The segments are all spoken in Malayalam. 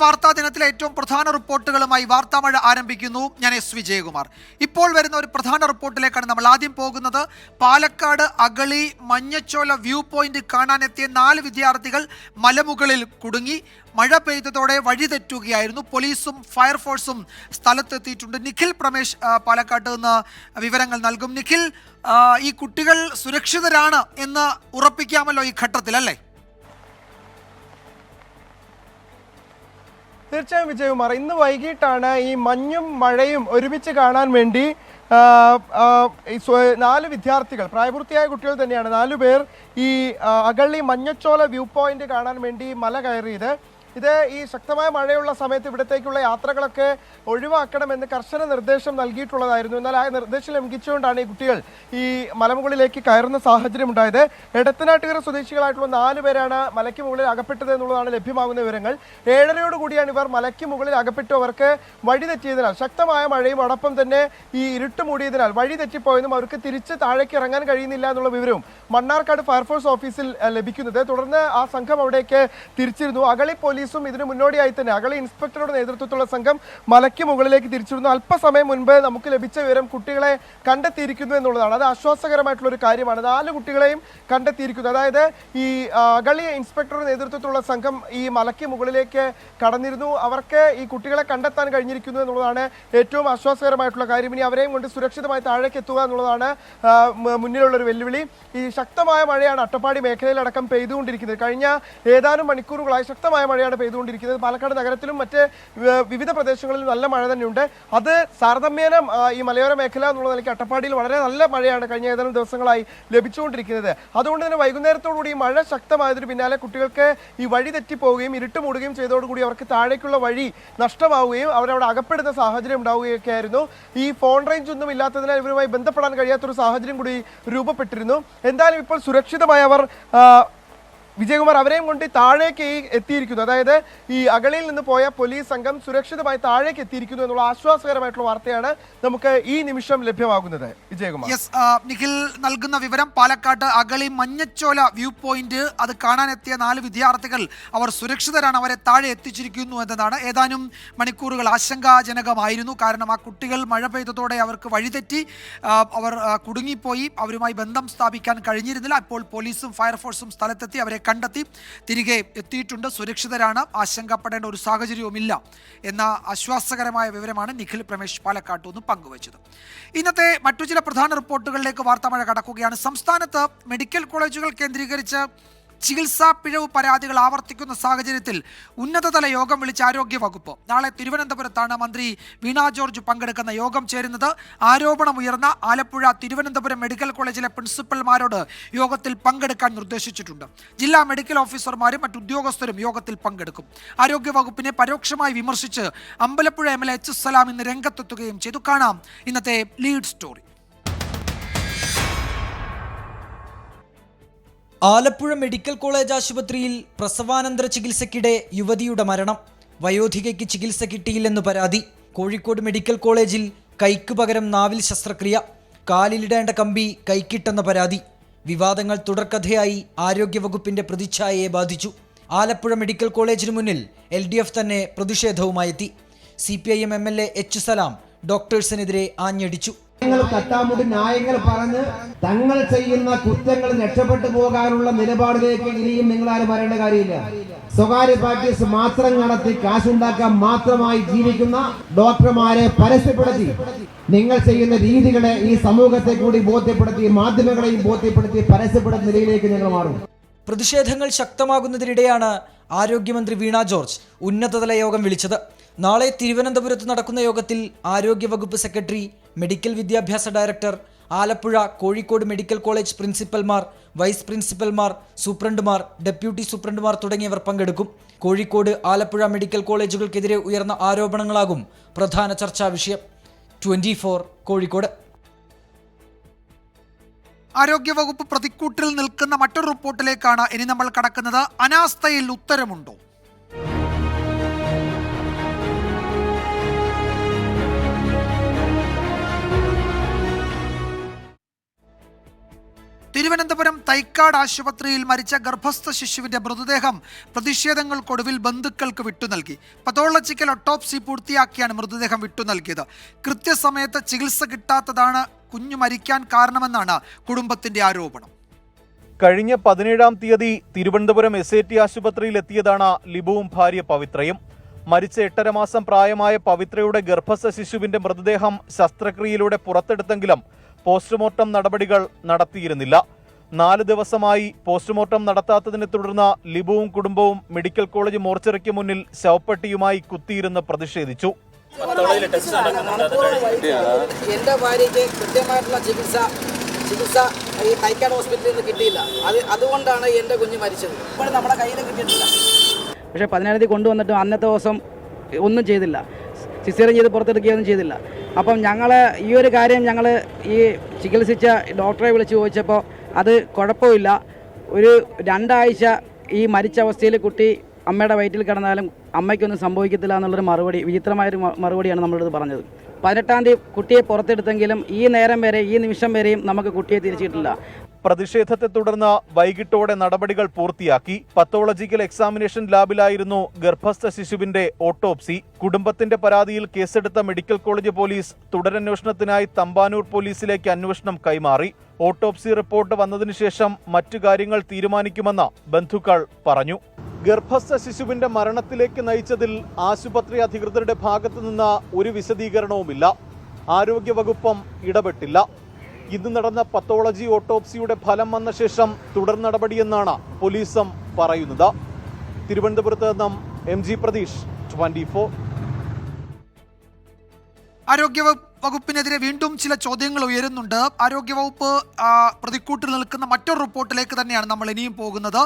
വാർത്താ ദിനത്തിലെ ഏറ്റവും പ്രധാന റിപ്പോർട്ടുകളുമായി വാർത്താമഴ ആരംഭിക്കുന്നു. ഞാൻ എസ് വിജയകുമാർ. ഇപ്പോൾ വരുന്ന ഒരു പ്രധാന റിപ്പോർട്ടിലേക്കാണ് നമ്മൾ ആദ്യം പോകുന്നത്. പാലക്കാട് അഗളി മഞ്ഞച്ചോല വ്യൂ പോയിന്റ് കാണാനെത്തിയ 4 വിദ്യാർത്ഥികൾ മലമുകളിൽ കുടുങ്ങി. മഴ പെയ്തതോടെ വഴിതെറ്റുകയായിരുന്നു. പോലീസും ഫയർഫോഴ്സും സ്ഥലത്തെത്തിയിട്ടുണ്ട്. നിഖിൽ പ്രമേഷ് പാലക്കാട്ട് നിന്ന് വിവരങ്ങൾ നൽകും. നിഖിൽ, ഈ കുട്ടികൾ സുരക്ഷിതരാണ് എന്ന് ഉറപ്പിക്കാമല്ലോ ഈ ഘട്ടത്തിൽ, അല്ലേ? തീർച്ചയായും വിജയകുമാർ, ഇന്ന് വൈകിട്ടാണ് ഈ മഞ്ഞും മഴയും ഒരുമിച്ച് കാണാൻ വേണ്ടി 4 വിദ്യാർത്ഥികൾ, പ്രായപൂർത്തിയായ കുട്ടികൾ തന്നെയാണ്, 4 പേർ ഈ അഗളി മഞ്ഞച്ചോല വ്യൂ പോയിന്റ് കാണാൻ വേണ്ടി മല കയറിയത്. ഇത് ഈ ശക്തമായ മഴയുള്ള സമയത്ത് ഇവിടത്തേക്കുള്ള യാത്രകളൊക്കെ ഒഴിവാക്കണമെന്ന് കർശന നിർദ്ദേശം നൽകിയിട്ടുള്ളതായിരുന്നു. എന്നാൽ ആ നിർദ്ദേശം ലംഘിച്ചുകൊണ്ടാണ് ഈ കുട്ടികൾ ഈ മലമുകളിലേക്ക് കയറുന്ന സാഹചര്യം ഉണ്ടായത്. എടത്തനാട്ടുകര സ്വദേശികളായിട്ടുള്ള 4 പേരാണ് മലയ്ക്ക് മുകളിൽ അകപ്പെട്ടത് എന്നുള്ളതാണ് ലഭ്യമാകുന്ന വിവരങ്ങൾ. 7:30 കൂടിയാണ് ഇവർ മലയ്ക്ക് മുകളിൽ അകപ്പെട്ടു. അവർക്ക് വഴി തെറ്റിയതിനാൽ, ശക്തമായ മഴയും അതോടൊപ്പം തന്നെ ഈ ഇരുട്ട് മൂടിയതിനാൽ വഴി തെറ്റിപ്പോയതും അവർക്ക് തിരിച്ച് താഴേക്ക് ഇറങ്ങാൻ കഴിയുന്നില്ല എന്നുള്ള വിവരവും മണ്ണാർക്കാട് ഫയർഫോഴ്സ് ഓഫീസിൽ ലഭിക്കുന്നത്. തുടർന്ന് ആ സംഘം അവിടേക്ക് തിരിച്ചിരുന്നു. അഗളി പോലീസും ഇതിന് മുന്നോടിയായി തന്നെ അഗളി ഇൻസ്പെക്ടറുടെ നേതൃത്വത്തിലുള്ള സംഘം മലയ്ക്ക് മുകളിലേക്ക് തിരിച്ചിരുന്നു. അല്പസമയം മുൻപ് നമുക്ക് ലഭിച്ച വിവരം കുട്ടികളെ കണ്ടെത്തിയിരിക്കുന്നു എന്നുള്ളതാണ്. അത് ആശ്വാസകരമായിട്ടുള്ള ഒരു കാര്യമാണ്. 4 കുട്ടികളെയും കണ്ടെത്തിയിരിക്കുന്നു. അതായത് ഈ അഗളി ഇൻസ്പെക്ടറുടെ നേതൃത്വത്തിലുള്ള സംഘം ഈ മലയ്ക്ക് മുകളിലേക്ക് കടന്നിരുന്നു. അവർക്ക് ഈ കുട്ടികളെ കണ്ടെത്താൻ കഴിഞ്ഞിരിക്കുന്നു എന്നുള്ളതാണ് ഏറ്റവും ആശ്വാസകരമായിട്ടുള്ള കാര്യം. ഇനി അവരെയും കൊണ്ട് സുരക്ഷിതമായി താഴേക്ക് എത്തുക എന്നുള്ളതാണ് മുന്നിലുള്ള ഒരു വെല്ലുവിളി. ഈ ശക്തമായ മഴയാണ് അട്ടപ്പാടി മേഖലയിലടക്കം പെയ്തുകൊണ്ടിരിക്കുന്നത്. കഴിഞ്ഞ ഏതാനും മണിക്കൂറുകളായി ശക്തമായ മഴയാണ് പെയ്തുകൊണ്ടിരിക്കുന്നത്. പാലക്കാട് നഗരത്തിലും മറ്റ് വിവിധ പ്രദേശങ്ങളിലും നല്ല മഴ തന്നെയുണ്ട്. അത് താരതമ്യേന ഈ മലയോര മേഖല എന്നുള്ള നിലയ്ക്ക് അട്ടപ്പാടിയിൽ വളരെ നല്ല മഴയാണ് കഴിഞ്ഞ ഏതാനും ദിവസങ്ങളായി ലഭിച്ചുകൊണ്ടിരിക്കുന്നത്. അതുകൊണ്ട് തന്നെ വൈകുന്നേരത്തോടുകൂടി ഈ മഴ ശക്തമായതിന് പിന്നാലെ കുട്ടികൾക്ക് ഈ വഴി തെറ്റിപ്പോവുകയും ഇരുട്ട് മൂടുകയും ചെയ്തതോടുകൂടി അവർക്ക് താഴേക്കുള്ള വഴി നഷ്ടമാവുകയും അവരവിടെ അകപ്പെടുന്ന സാഹചര്യം ഉണ്ടാവുകയൊക്കെ ആയിരുന്നു. ഈ ഫോൺ റേഞ്ച് ഒന്നും ഇല്ലാത്തതിനാൽ ഇവരുമായി ബന്ധപ്പെടാൻ കഴിയാത്തൊരു സാഹചര്യം കൂടി രൂപപ്പെട്ടിരുന്നു. എന്തായാലും ഇപ്പോൾ സുരക്ഷിതമായി അവർ വിജയകുമാർ അവരെയും കൊണ്ട് താഴേക്ക് എത്തിയിരിക്കുന്നു. അതായത് ഈ അഗളിയിൽ നിന്ന് പോയ പോലീസ് സംഘം സുരക്ഷിതമായി താഴേക്ക് എത്തിയിരിക്കുന്നു എന്നുള്ള ആശ്വാസകരമായിട്ടുള്ള വാർത്തയാണ് നമുക്ക് ഈ നിമിഷം ലഭ്യമാകുന്നത്. വിജയകുമാർ, നിഖിൽ നൽകുന്ന വിവരം, പാലക്കാട് അഗളി മഞ്ഞച്ചോല വ്യൂ പോയിന്റ് അത് കാണാനെത്തിയ 4 വിദ്യാർത്ഥികൾ അവർ സുരക്ഷിതരാണ്, അവരെ താഴെ എത്തിച്ചിരിക്കുന്നു എന്നതാണ്. ഏതാനും മണിക്കൂറുകൾ ആശങ്കാജനകമായിരുന്നു. കാരണം ആ കുട്ടികൾ മഴ പെയ്തതോടെ അവർക്ക് വഴിതെറ്റി അവർ കുടുങ്ങിപ്പോയി. അവരുമായി ബന്ധം സ്ഥാപിക്കാൻ കഴിഞ്ഞിരുന്നില്ല. അപ്പോൾ പോലീസും ഫയർഫോഴ്സും സ്ഥലത്തെത്തി അവരെ കണ്ടെത്തി തിരികെ എത്തിയിട്ടുണ്ട്. സുരക്ഷിതരാണ്, ആശങ്കപ്പെടേണ്ട ഒരു സാഹചര്യവുമില്ല എന്ന ആശ്വാസകരമായ വിവരമാണ് നിഖിൽ പ്രമേഷ് പാലക്കാട്ട് നിന്ന് പങ്കുവച്ചത്. ഇന്നത്തെ മറ്റു ചില പ്രധാന റിപ്പോർട്ടുകളിലേക്ക് വാർത്താമഴ കടക്കുകയാണ്. സംസ്ഥാനത്ത് മെഡിക്കൽ കോളേജുകൾ കേന്ദ്രീകരിച്ച് ചികിത്സാ പിഴവ് പരാതികൾ ആവർത്തിക്കുന്ന സാഹചര്യത്തിൽ ഉന്നതതല യോഗം വിളിച്ച ആരോഗ്യവകുപ്പ്. നാളെ തിരുവനന്തപുരത്താണ് മന്ത്രി വീണ ജോർജ് പങ്കെടുക്കുന്ന യോഗം ചേരുന്നത്. ആരോപണമുയർന്ന ആലപ്പുഴ, തിരുവനന്തപുരം മെഡിക്കൽ കോളേജിലെ പ്രിൻസിപ്പൽമാരോട് യോഗത്തിൽ പങ്കെടുക്കാൻ നിർദ്ദേശിച്ചിട്ടുണ്ട്. ജില്ലാ മെഡിക്കൽ ഓഫീസർമാരും മറ്റുദ്യോഗസ്ഥരും യോഗത്തിൽ പങ്കെടുക്കും. ആരോഗ്യവകുപ്പിനെ പരോക്ഷമായി വിമർശിച്ച് അമ്പലപ്പുഴ MLA H. സലാം ഇന്ന് രംഗത്തെത്തുകയും ചെയ്തു. കാണാം ഇന്നത്തെ lead story. Alappuzha medical college ആശുപത്രിയിൽ പ്രസവാനന്തര ചികിത്സയ്ക്കിടെ യുവതിയുടെ മരണം. വയോധികയ്ക്ക് ചികിത്സ കിട്ടിയില്ലെന്ന് പരാതി. കോഴിക്കോട് മെഡിക്കൽ കോളേജിൽ കൈക്ക് പകരം നാവിൽ ശസ്ത്രക്രിയ. കാലിലിടേണ്ട കമ്പി കൈക്കിട്ടെന്ന പരാതി. വിവാദങ്ങൾ തുടർക്കഥയായി ആരോഗ്യവകുപ്പിന്റെ പ്രതിച്ഛായയെ ബാധിച്ചു. ആലപ്പുഴ മെഡിക്കൽ കോളേജിന് മുന്നിൽ LDF തന്നെ പ്രതിഷേധവുമായെത്തി. CPIM MLA H. സലാം ഡോക്ടേഴ്സിനെതിരെ ആഞ്ഞടിച്ചു. കട്ടാമുടി ന്യായങ്ങൾ പറഞ്ഞ് തങ്ങൾ ചെയ്യുന്ന കുറ്റങ്ങൾ രക്ഷപ്പെട്ടു പോകാനുള്ള നിലപാടിലേക്ക് ഇനിയും നിങ്ങളാരും വരേണ്ട കാര്യമില്ല. സ്വകാര്യ പ്രാക്ടീസ് മാത്രം നടത്തി കാശുണ്ടാക്കാൻ മാത്രമായി ജീവിക്കുന്ന ഡോക്ടർമാരെ പരസ്യപ്പെടുത്തി നിങ്ങൾ ചെയ്യുന്ന രീതികളെ ഈ സമൂഹത്തെ കൂടി ബോധ്യപ്പെടുത്തി, മാധ്യമങ്ങളെയും ബോധ്യപ്പെടുത്തി പരസ്യപ്പെടുന്ന നിലയിലേക്ക് നിങ്ങൾ മാറും. പ്രതിഷേധങ്ങൾ ശക്തമാകുന്നതിനിടെയാണ് ആരോഗ്യമന്ത്രി വീണ ജോർജ് ഉന്നതതല യോഗം വിളിച്ചത്. നാളെ തിരുവനന്തപുരത്ത് നടക്കുന്ന യോഗത്തിൽ ആരോഗ്യവകുപ്പ് സെക്രട്ടറി, മെഡിക്കൽ വിദ്യാഭ്യാസ director, Alappuzha, Kozhikode medical college പ്രിൻസിപ്പൽമാർ, വൈസ് പ്രിൻസിപ്പൽമാർ, സൂപ്രണ്ടുമാർ, ഡെപ്യൂട്ടി സൂപ്രണ്ടുമാർ തുടങ്ങിയവർ പങ്കെടുക്കും. കോഴിക്കോട്, ആലപ്പുഴ മെഡിക്കൽ കോളേജുകൾക്കെതിരെ ഉയർന്ന ആരോപണങ്ങളാകും പ്രധാന ചർച്ചാ വിഷയം. 24 കോഴിക്കോട്. ആരോഗ്യവകുപ്പ് പ്രതിക്കൂട്ടിൽ നിൽക്കുന്ന മറ്റൊരു റിപ്പോർട്ടിലേക്കാണ് ഇനി നമ്മൾ കടക്കുന്നത്. അനാസ്ഥയിൽ ഉത്തരമുണ്ടോ? തിരുവനന്തപുരം തൈക്കാട് ആശുപത്രിയിൽ മരിച്ച ഗർഭസ്ഥ ശിശുവിന്റെ മൃതദേഹം പ്രതിഷേധങ്ങൾക്കൊടുവിൽ ബന്ധുക്കൾക്ക് വിട്ടുനൽകി. പതോളജിക്കൽ ഒട്ടോപ്സി പൂർത്തിയാക്കിയാണ് മൃതദേഹം വിട്ടുനൽകിയത്. കൃത്യസമയത്ത് ചികിത്സ കിട്ടാത്തതാണ് കുഞ്ഞു മരിക്കാൻ കാരണമെന്നാണ് കുടുംബത്തിന്റെ ആരോപണം. കഴിഞ്ഞ 17-ാം തീയതി തിരുവനന്തപുരം SAT ആശുപത്രിയിൽ എത്തിയതാണ് ലിബുവും ഭാര്യ പവിത്രയും. മരിച്ച 8.5 മാസം പ്രായമായ പവിത്രയുടെ ഗർഭസ്ഥ ശിശുവിന്റെ മൃതദേഹം ശസ്ത്രക്രിയയിലൂടെ പുറത്തെടുത്തെങ്കിലും പോസ്റ്റ്മോർട്ടം നടപടികൾ നടത്തിയിരുന്നില്ല. 4 ദിവസമായി പോസ്റ്റ്മോർട്ടം നടത്താത്തതിനെ തുടർന്ന് ലിബുവും കുടുംബവും മെഡിക്കൽ കോളേജ് മോർച്ചറിക്ക് മുന്നിൽ ശവപ്പെട്ടിയുമായി കുത്തിയിരുന്ന് പ്രതിഷേധിച്ചു. എന്റെ ഭാര്യയ്ക്ക് കൃത്യമായിട്ടുള്ള ചികിത്സ ഈ തൈക്കാട് ഹോസ്പിറ്റലിൽ നിന്ന് കിട്ടിയില്ല. അതുകൊണ്ടാണ് എൻ്റെ കുഞ്ഞ് മരിച്ചത്. ഇപ്പോൾ നമ്മുടെ കയ്യിൽ കിട്ടിയിട്ടില്ല. പക്ഷേ 17-ാം തീയതി കൊണ്ടുവന്നിട്ട് അന്നത്തെ ദിവസം ഒന്നും ചെയ്തില്ല. സിസേറിയൻ ചെയ്ത് പുറത്തെടുക്കുകയൊന്നും ചെയ്തില്ല. അപ്പം ഞങ്ങൾ ഈ ഒരു കാര്യം ഞങ്ങൾ ഈ ചികിത്സിച്ച ഡോക്ടറെ വിളിച്ച് ചോദിച്ചപ്പോൾ അത് കുഴപ്പമില്ല, ഒരു 2 ആഴ്ച ഈ മരിച്ച അവസ്ഥയിൽ കുട്ടി അമ്മയുടെ വയറ്റിൽ കിടന്നാലും അമ്മയ്ക്കൊന്നും സംഭവിക്കത്തില്ല എന്നുള്ളൊരു മറുപടി, വിചിത്രമായൊരു മറുപടിയാണ് നമ്മളത് പറഞ്ഞത്. 18-ാം തീയതി കുട്ടിയെ പുറത്തെടുത്തെങ്കിലും ഈ നേരം വരെ, ഈ നിമിഷം വരെയും നമുക്ക് കുട്ടിയെ തിരിച്ചിട്ടില്ല. പ്രതിഷേധത്തെ തുടർന്ന് വൈകിട്ടോടെ നടപടികൾ പൂർത്തിയാക്കി. പത്തോളജിക്കൽ എക്സാമിനേഷൻ ലാബിലായിരുന്നു ഗർഭസ്ഥ ശിശുവിന്റെ ഓട്ടോപ്സി. കുടുംബത്തിന്റെ പരാതിയിൽ കേസെടുത്ത മെഡിക്കൽ കോളേജ് പോലീസ് തുടരന്വേഷണത്തിനായി തമ്പാനൂർ പോലീസിലേക്ക് അന്വേഷണം കൈമാറി. ഓട്ടോപ്സി റിപ്പോർട്ട് വന്നതിനു ശേഷം മറ്റു കാര്യങ്ങൾ തീരുമാനിക്കുമെന്ന് ബന്ധുക്കൾ പറഞ്ഞു. ഗർഭസ്ഥ ശിശുവിന്റെ മരണത്തിലേക്ക് നയിച്ചതിൽ ആശുപത്രി അധികൃതരുടെ ഭാഗത്തു നിന്ന് ഒരു വിശദീകരണവുമില്ല. ആരോഗ്യവകുപ്പും ഇടപെട്ടില്ല. ഇന്ന് നടന്ന പത്തോളജി ഓട്ടോപ്സിയുടെ ഫലം വന്ന ശേഷം തുടർ നടപടിയെന്നാണ് പോലീസും പറയുന്നത്. തിരുവനന്തപുരത്ത് നിന്നും MG പ്രതീഷ്, 24. വകുപ്പിനെതിരെ വീണ്ടും ചില ചോദ്യങ്ങൾ ഉയരുന്നുണ്ട്. ആരോഗ്യവകുപ്പ് പ്രതിക്കൂട്ടിൽ നിൽക്കുന്ന മറ്റൊരു റിപ്പോർട്ടിലേക്ക് തന്നെയാണ് നമ്മൾ ഇനിയും പോകുന്നത്.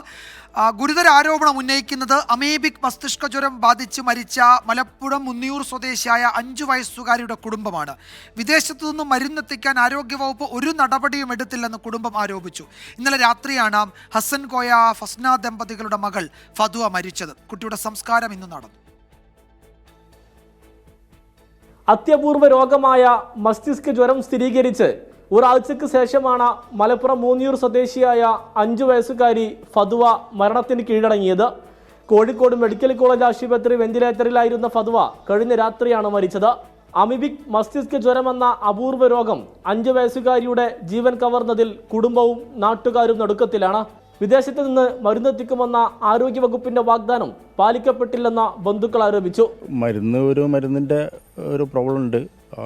ഗുരുതര ആരോപണം ഉന്നയിക്കുന്നത് അമീബിക് മസ്തിഷ്ക ജ്വരം ബാധിച്ച് മരിച്ച മലപ്പുറം മുന്നിയൂർ സ്വദേശിയായ 5 വയസ്സുകാരിയുടെ കുടുംബമാണ്. വിദേശത്തു നിന്നും മരുന്നെത്തിക്കാൻ ആരോഗ്യവകുപ്പ് ഒരു നടപടിയും എടുത്തില്ലെന്ന് കുടുംബം ആരോപിച്ചു. ഇന്നലെ രാത്രിയാണ് ഹസൻ കോയ ഫസ്ന ദമ്പതികളുടെ മകൾ ഫതുവ മരിച്ചത്. കുട്ടിയുടെ സംസ്കാരം ഇന്ന് നടന്നു. അത്യപൂർവ രോഗമായ മസ്തിഷ്ക ജ്വരം സ്ഥിരീകരിച്ച് ഒരാഴ്ചയ്ക്ക് ശേഷമാണ് മലപ്പുറം മൂന്നിയൂർ സ്വദേശിയായ 5 വയസ്സുകാരി ഫതുവ മരണത്തിന് കീഴടങ്ങിയത്. കോഴിക്കോട് മെഡിക്കൽ കോളേജ് ആശുപത്രി വെന്റിലേറ്ററിലായിരുന്ന ഫതുവ കഴിഞ്ഞ രാത്രിയാണ് മരിച്ചത്. അമീബിക് മസ്തിഷ്ക ജ്വരമെന്ന അപൂർവ രോഗം 5 വയസ്സുകാരിയുടെ ജീവൻ കവർന്നതിൽ കുടുംബവും നാട്ടുകാരും നടുക്കത്തിലാണ്. വിദേശത്ത് നിന്ന് മരുന്നെത്തിക്കുമെന്ന ആരോഗ്യവകുപ്പിന്റെ വാഗ്ദാനം പാലിക്കപ്പെട്ടില്ലെന്ന ബന്ധുക്കൾ ആരോപിച്ചു. മരുന്നിൻ്റെ ഒരു പ്രോബ്ലം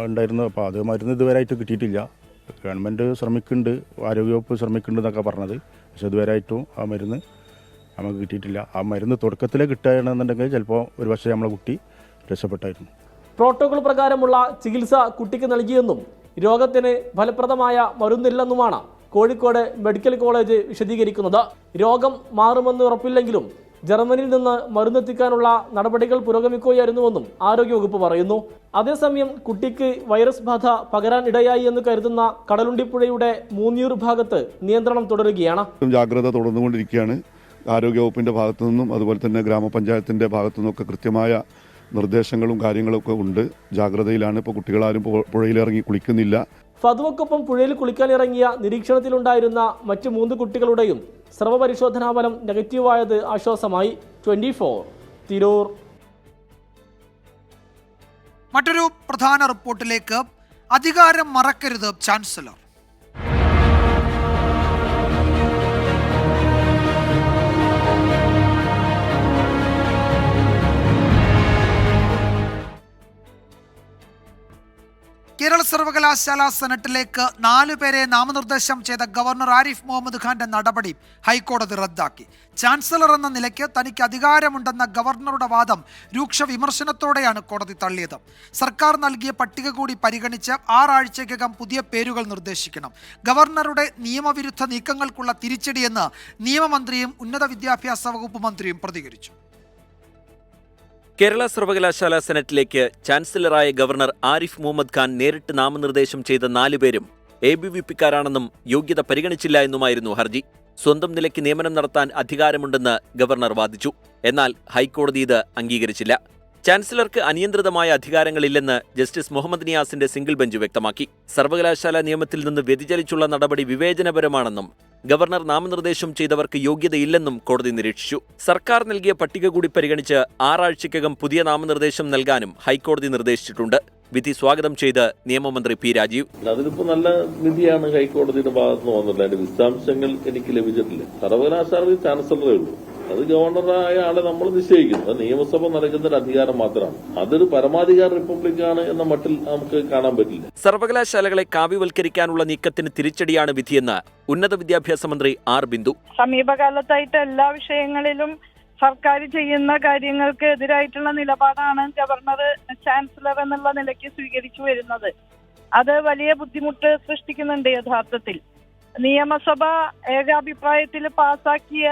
ഉണ്ടായിരുന്നു. അപ്പോൾ അത് മരുന്ന് ഇതുവരെയായിട്ട് കിട്ടിയിട്ടില്ല. ഗവൺമെൻറ് ശ്രമിക്കുന്നുണ്ട്, ആരോഗ്യവകുപ്പ് ശ്രമിക്കുന്നുണ്ട് എന്നൊക്കെ പറഞ്ഞത്. പക്ഷെ ഇതുവരെയായിട്ടും ആ മരുന്ന് നമുക്ക് കിട്ടിയിട്ടില്ല. ആ മരുന്ന് തുടക്കത്തിലേ കിട്ടുകയാണെന്നുണ്ടെങ്കിൽ ചിലപ്പോൾ ഒരു പക്ഷേ നമ്മളെ കുട്ടി രക്ഷപ്പെട്ടായിരുന്നു. പ്രോട്ടോകോൾ പ്രകാരമുള്ള ചികിത്സ കുട്ടിക്ക് നൽകിയെന്നും രോഗത്തിന് ഫലപ്രദമായ മരുന്നില്ലെന്നുമാണ് കോഴിക്കോട് മെഡിക്കൽ കോളേജ് വിശദീകരിക്കുന്നത്. രോഗം മാറുമെന്ന് ഉറപ്പില്ലെങ്കിലും ജർമ്മനിയിൽ നിന്ന് മരുന്നെത്തിക്കാനുള്ള നടപടികൾ പുരോഗമിക്കുകയായിരുന്നുവെന്നും ആരോഗ്യവകുപ്പ് പറയുന്നു. അതേസമയം കുട്ടിക്ക് വൈറസ് ബാധ പകരാൻ ഇടയായി എന്ന് കരുതുന്ന കടലുണ്ടിപ്പുഴയുടെ മൂന്നിയൂർ ഭാഗത്ത് നിയന്ത്രണം തുടരുകയാണ്. ജാഗ്രത തുടർന്നുകൊണ്ടിരിക്കുകയാണ്. ആരോഗ്യവകുപ്പിന്റെ ഭാഗത്തു നിന്നും അതുപോലെ തന്നെ ഗ്രാമപഞ്ചായത്തിന്റെ ഭാഗത്തു നിന്നൊക്കെ കൃത്യമായ നിർദ്ദേശങ്ങളും കാര്യങ്ങളൊക്കെ ഉണ്ട്. ജാഗ്രതയിലാണ്. ഇപ്പോൾ കുട്ടികളാരും പുഴയിലിറങ്ങി കുളിക്കുന്നില്ല. ഫതുവക്കൊപ്പം പുഴയിൽ കുളിക്കാനിറങ്ങിയ നിരീക്ഷണത്തിലുണ്ടായിരുന്ന മറ്റ് 3 കുട്ടികളുടെയും സ്രവ പരിശോധനാ ഫലം നെഗറ്റീവായത് ആശ്വാസമായി. 24 തിരൂർ. മറ്റൊരു പ്രധാന റിപ്പോർട്ടിലേക്ക്. അധികാരം മറക്കരുത് ചാൻസലർ. കേരള സർവകലാശാല സെനറ്റിലേക്ക് 4 പേരെ നാമനിർദ്ദേശം ചെയ്ത ഗവർണർ ആരിഫ് മുഹമ്മദ് ഖാന്റെ നടപടി ഹൈക്കോടതി റദ്ദാക്കി. ചാൻസലർ എന്ന നിലയ്ക്ക് തനിക്ക് അധികാരമുണ്ടെന്ന ഗവർണറുടെ വാദം രൂക്ഷ വിമർശനത്തോടെയാണ് കോടതി തള്ളിയത്. സർക്കാർ നൽകിയ പട്ടിക കൂടി പരിഗണിച്ച് 6 ആഴ്ചയ്ക്കകം പുതിയ പേരുകൾ നിർദ്ദേശിക്കണം. ഗവർണറുടെ നിയമവിരുദ്ധ നീക്കങ്ങൾക്കുള്ള തിരിച്ചടിയെന്ന് നിയമമന്ത്രിയും ഉന്നത വിദ്യാഭ്യാസ വകുപ്പ് മന്ത്രിയും പ്രതികരിച്ചു. കേരള സർവകലാശാല സെനറ്റിലേക്ക് ചാൻസലറായ ഗവർണർ ആരിഫ് മുഹമ്മദ് ഖാൻ നേരിട്ട് നാമനിർദ്ദേശം ചെയ്ത 4 പേരും ABVP-ക്കാരാണെന്നും യോഗ്യത പരിഗണിച്ചില്ല എന്നുമായിരുന്നു ഹർജി. സ്വന്തം നിലയ്ക്ക് നിയമനം നടത്താൻ അധികാരമുണ്ടെന്ന് ഗവർണർ വാദിച്ചു. എന്നാൽ ഹൈക്കോടതി ഇത് അംഗീകരിച്ചില്ല. ചാൻസലർക്ക് അനിയന്ത്രിതമായ അധികാരങ്ങളില്ലെന്ന് ജസ്റ്റിസ് മുഹമ്മദ് നിയാസിന്റെ സിംഗിൾ ബെഞ്ച് വ്യക്തമാക്കി. സർവകലാശാല നിയമത്തിൽ നിന്ന് വ്യതിചലിച്ചുള്ള നടപടി വിവേചനപരമാണെന്നും ഗവർണർ നാമനിർദ്ദേശം ചെയ്തവർക്ക് യോഗ്യതയില്ലെന്നും കോടതി നിരീക്ഷിച്ചു. സർക്കാർ നൽകിയ പട്ടിക കൂടി പരിഗണിച്ച് 6 ആഴ്ചയ്ക്കകം പുതിയ നാമനിർദ്ദേശം നൽകാനും ഹൈക്കോടതി നിർദ്ദേശിച്ചിട്ടുണ്ട്. വിധി സ്വാഗതം ചെയ്ത് നിയമമന്ത്രി പി രാജീവ്. അതിലിപ്പോ നല്ല വിധിയാണ് ഹൈക്കോടതിയുടെ ഭാഗത്തുനിന്ന് വന്നിട്ടുള്ളത്. അതിന്റെ വിശദാംശങ്ങൾ എനിക്ക് ലഭിച്ചിട്ടില്ല. സർവകലാശാലയിൽ ചാൻസലറേ ഉള്ളൂ. അത് ഗവർണറായ ആളെ നമ്മൾ നിശ്ചയിക്കുന്നു. അത് നിയമസഭ നൽകുന്ന ഒരു അധികാരം മാത്രമാണ്. അതൊരു പരമാധികാര റിപ്പബ്ലിക്കാണ് എന്ന മട്ടിൽ നമുക്ക് കാണാൻ പറ്റില്ല. സർവകലാശാലകളെ കാവ്യവൽക്കരിക്കാനുള്ള നീക്കത്തിന് തിരിച്ചടിയാണ് വിധിയെന്ന് ഉന്നത വിദ്യാഭ്യാസ മന്ത്രി ആർ ബിന്ദു. സമീപകാലത്തായിട്ട് എല്ലാ വിഷയങ്ങളിലും സർക്കാർ ചെയ്യുന്ന കാര്യങ്ങൾക്ക് എതിരായിട്ടുള്ള നിലപാടാണ് ഗവർണർ, ചാൻസലർ എന്നുള്ള നിലയ്ക്ക് സ്വീകരിച്ചു വരുന്നത്. അത് വലിയ ബുദ്ധിമുട്ട് സൃഷ്ടിക്കുന്നുണ്ട്. യഥാർത്ഥത്തിൽ നിയമസഭ ഏകാഭിപ്രായത്തിൽ പാസാക്കിയ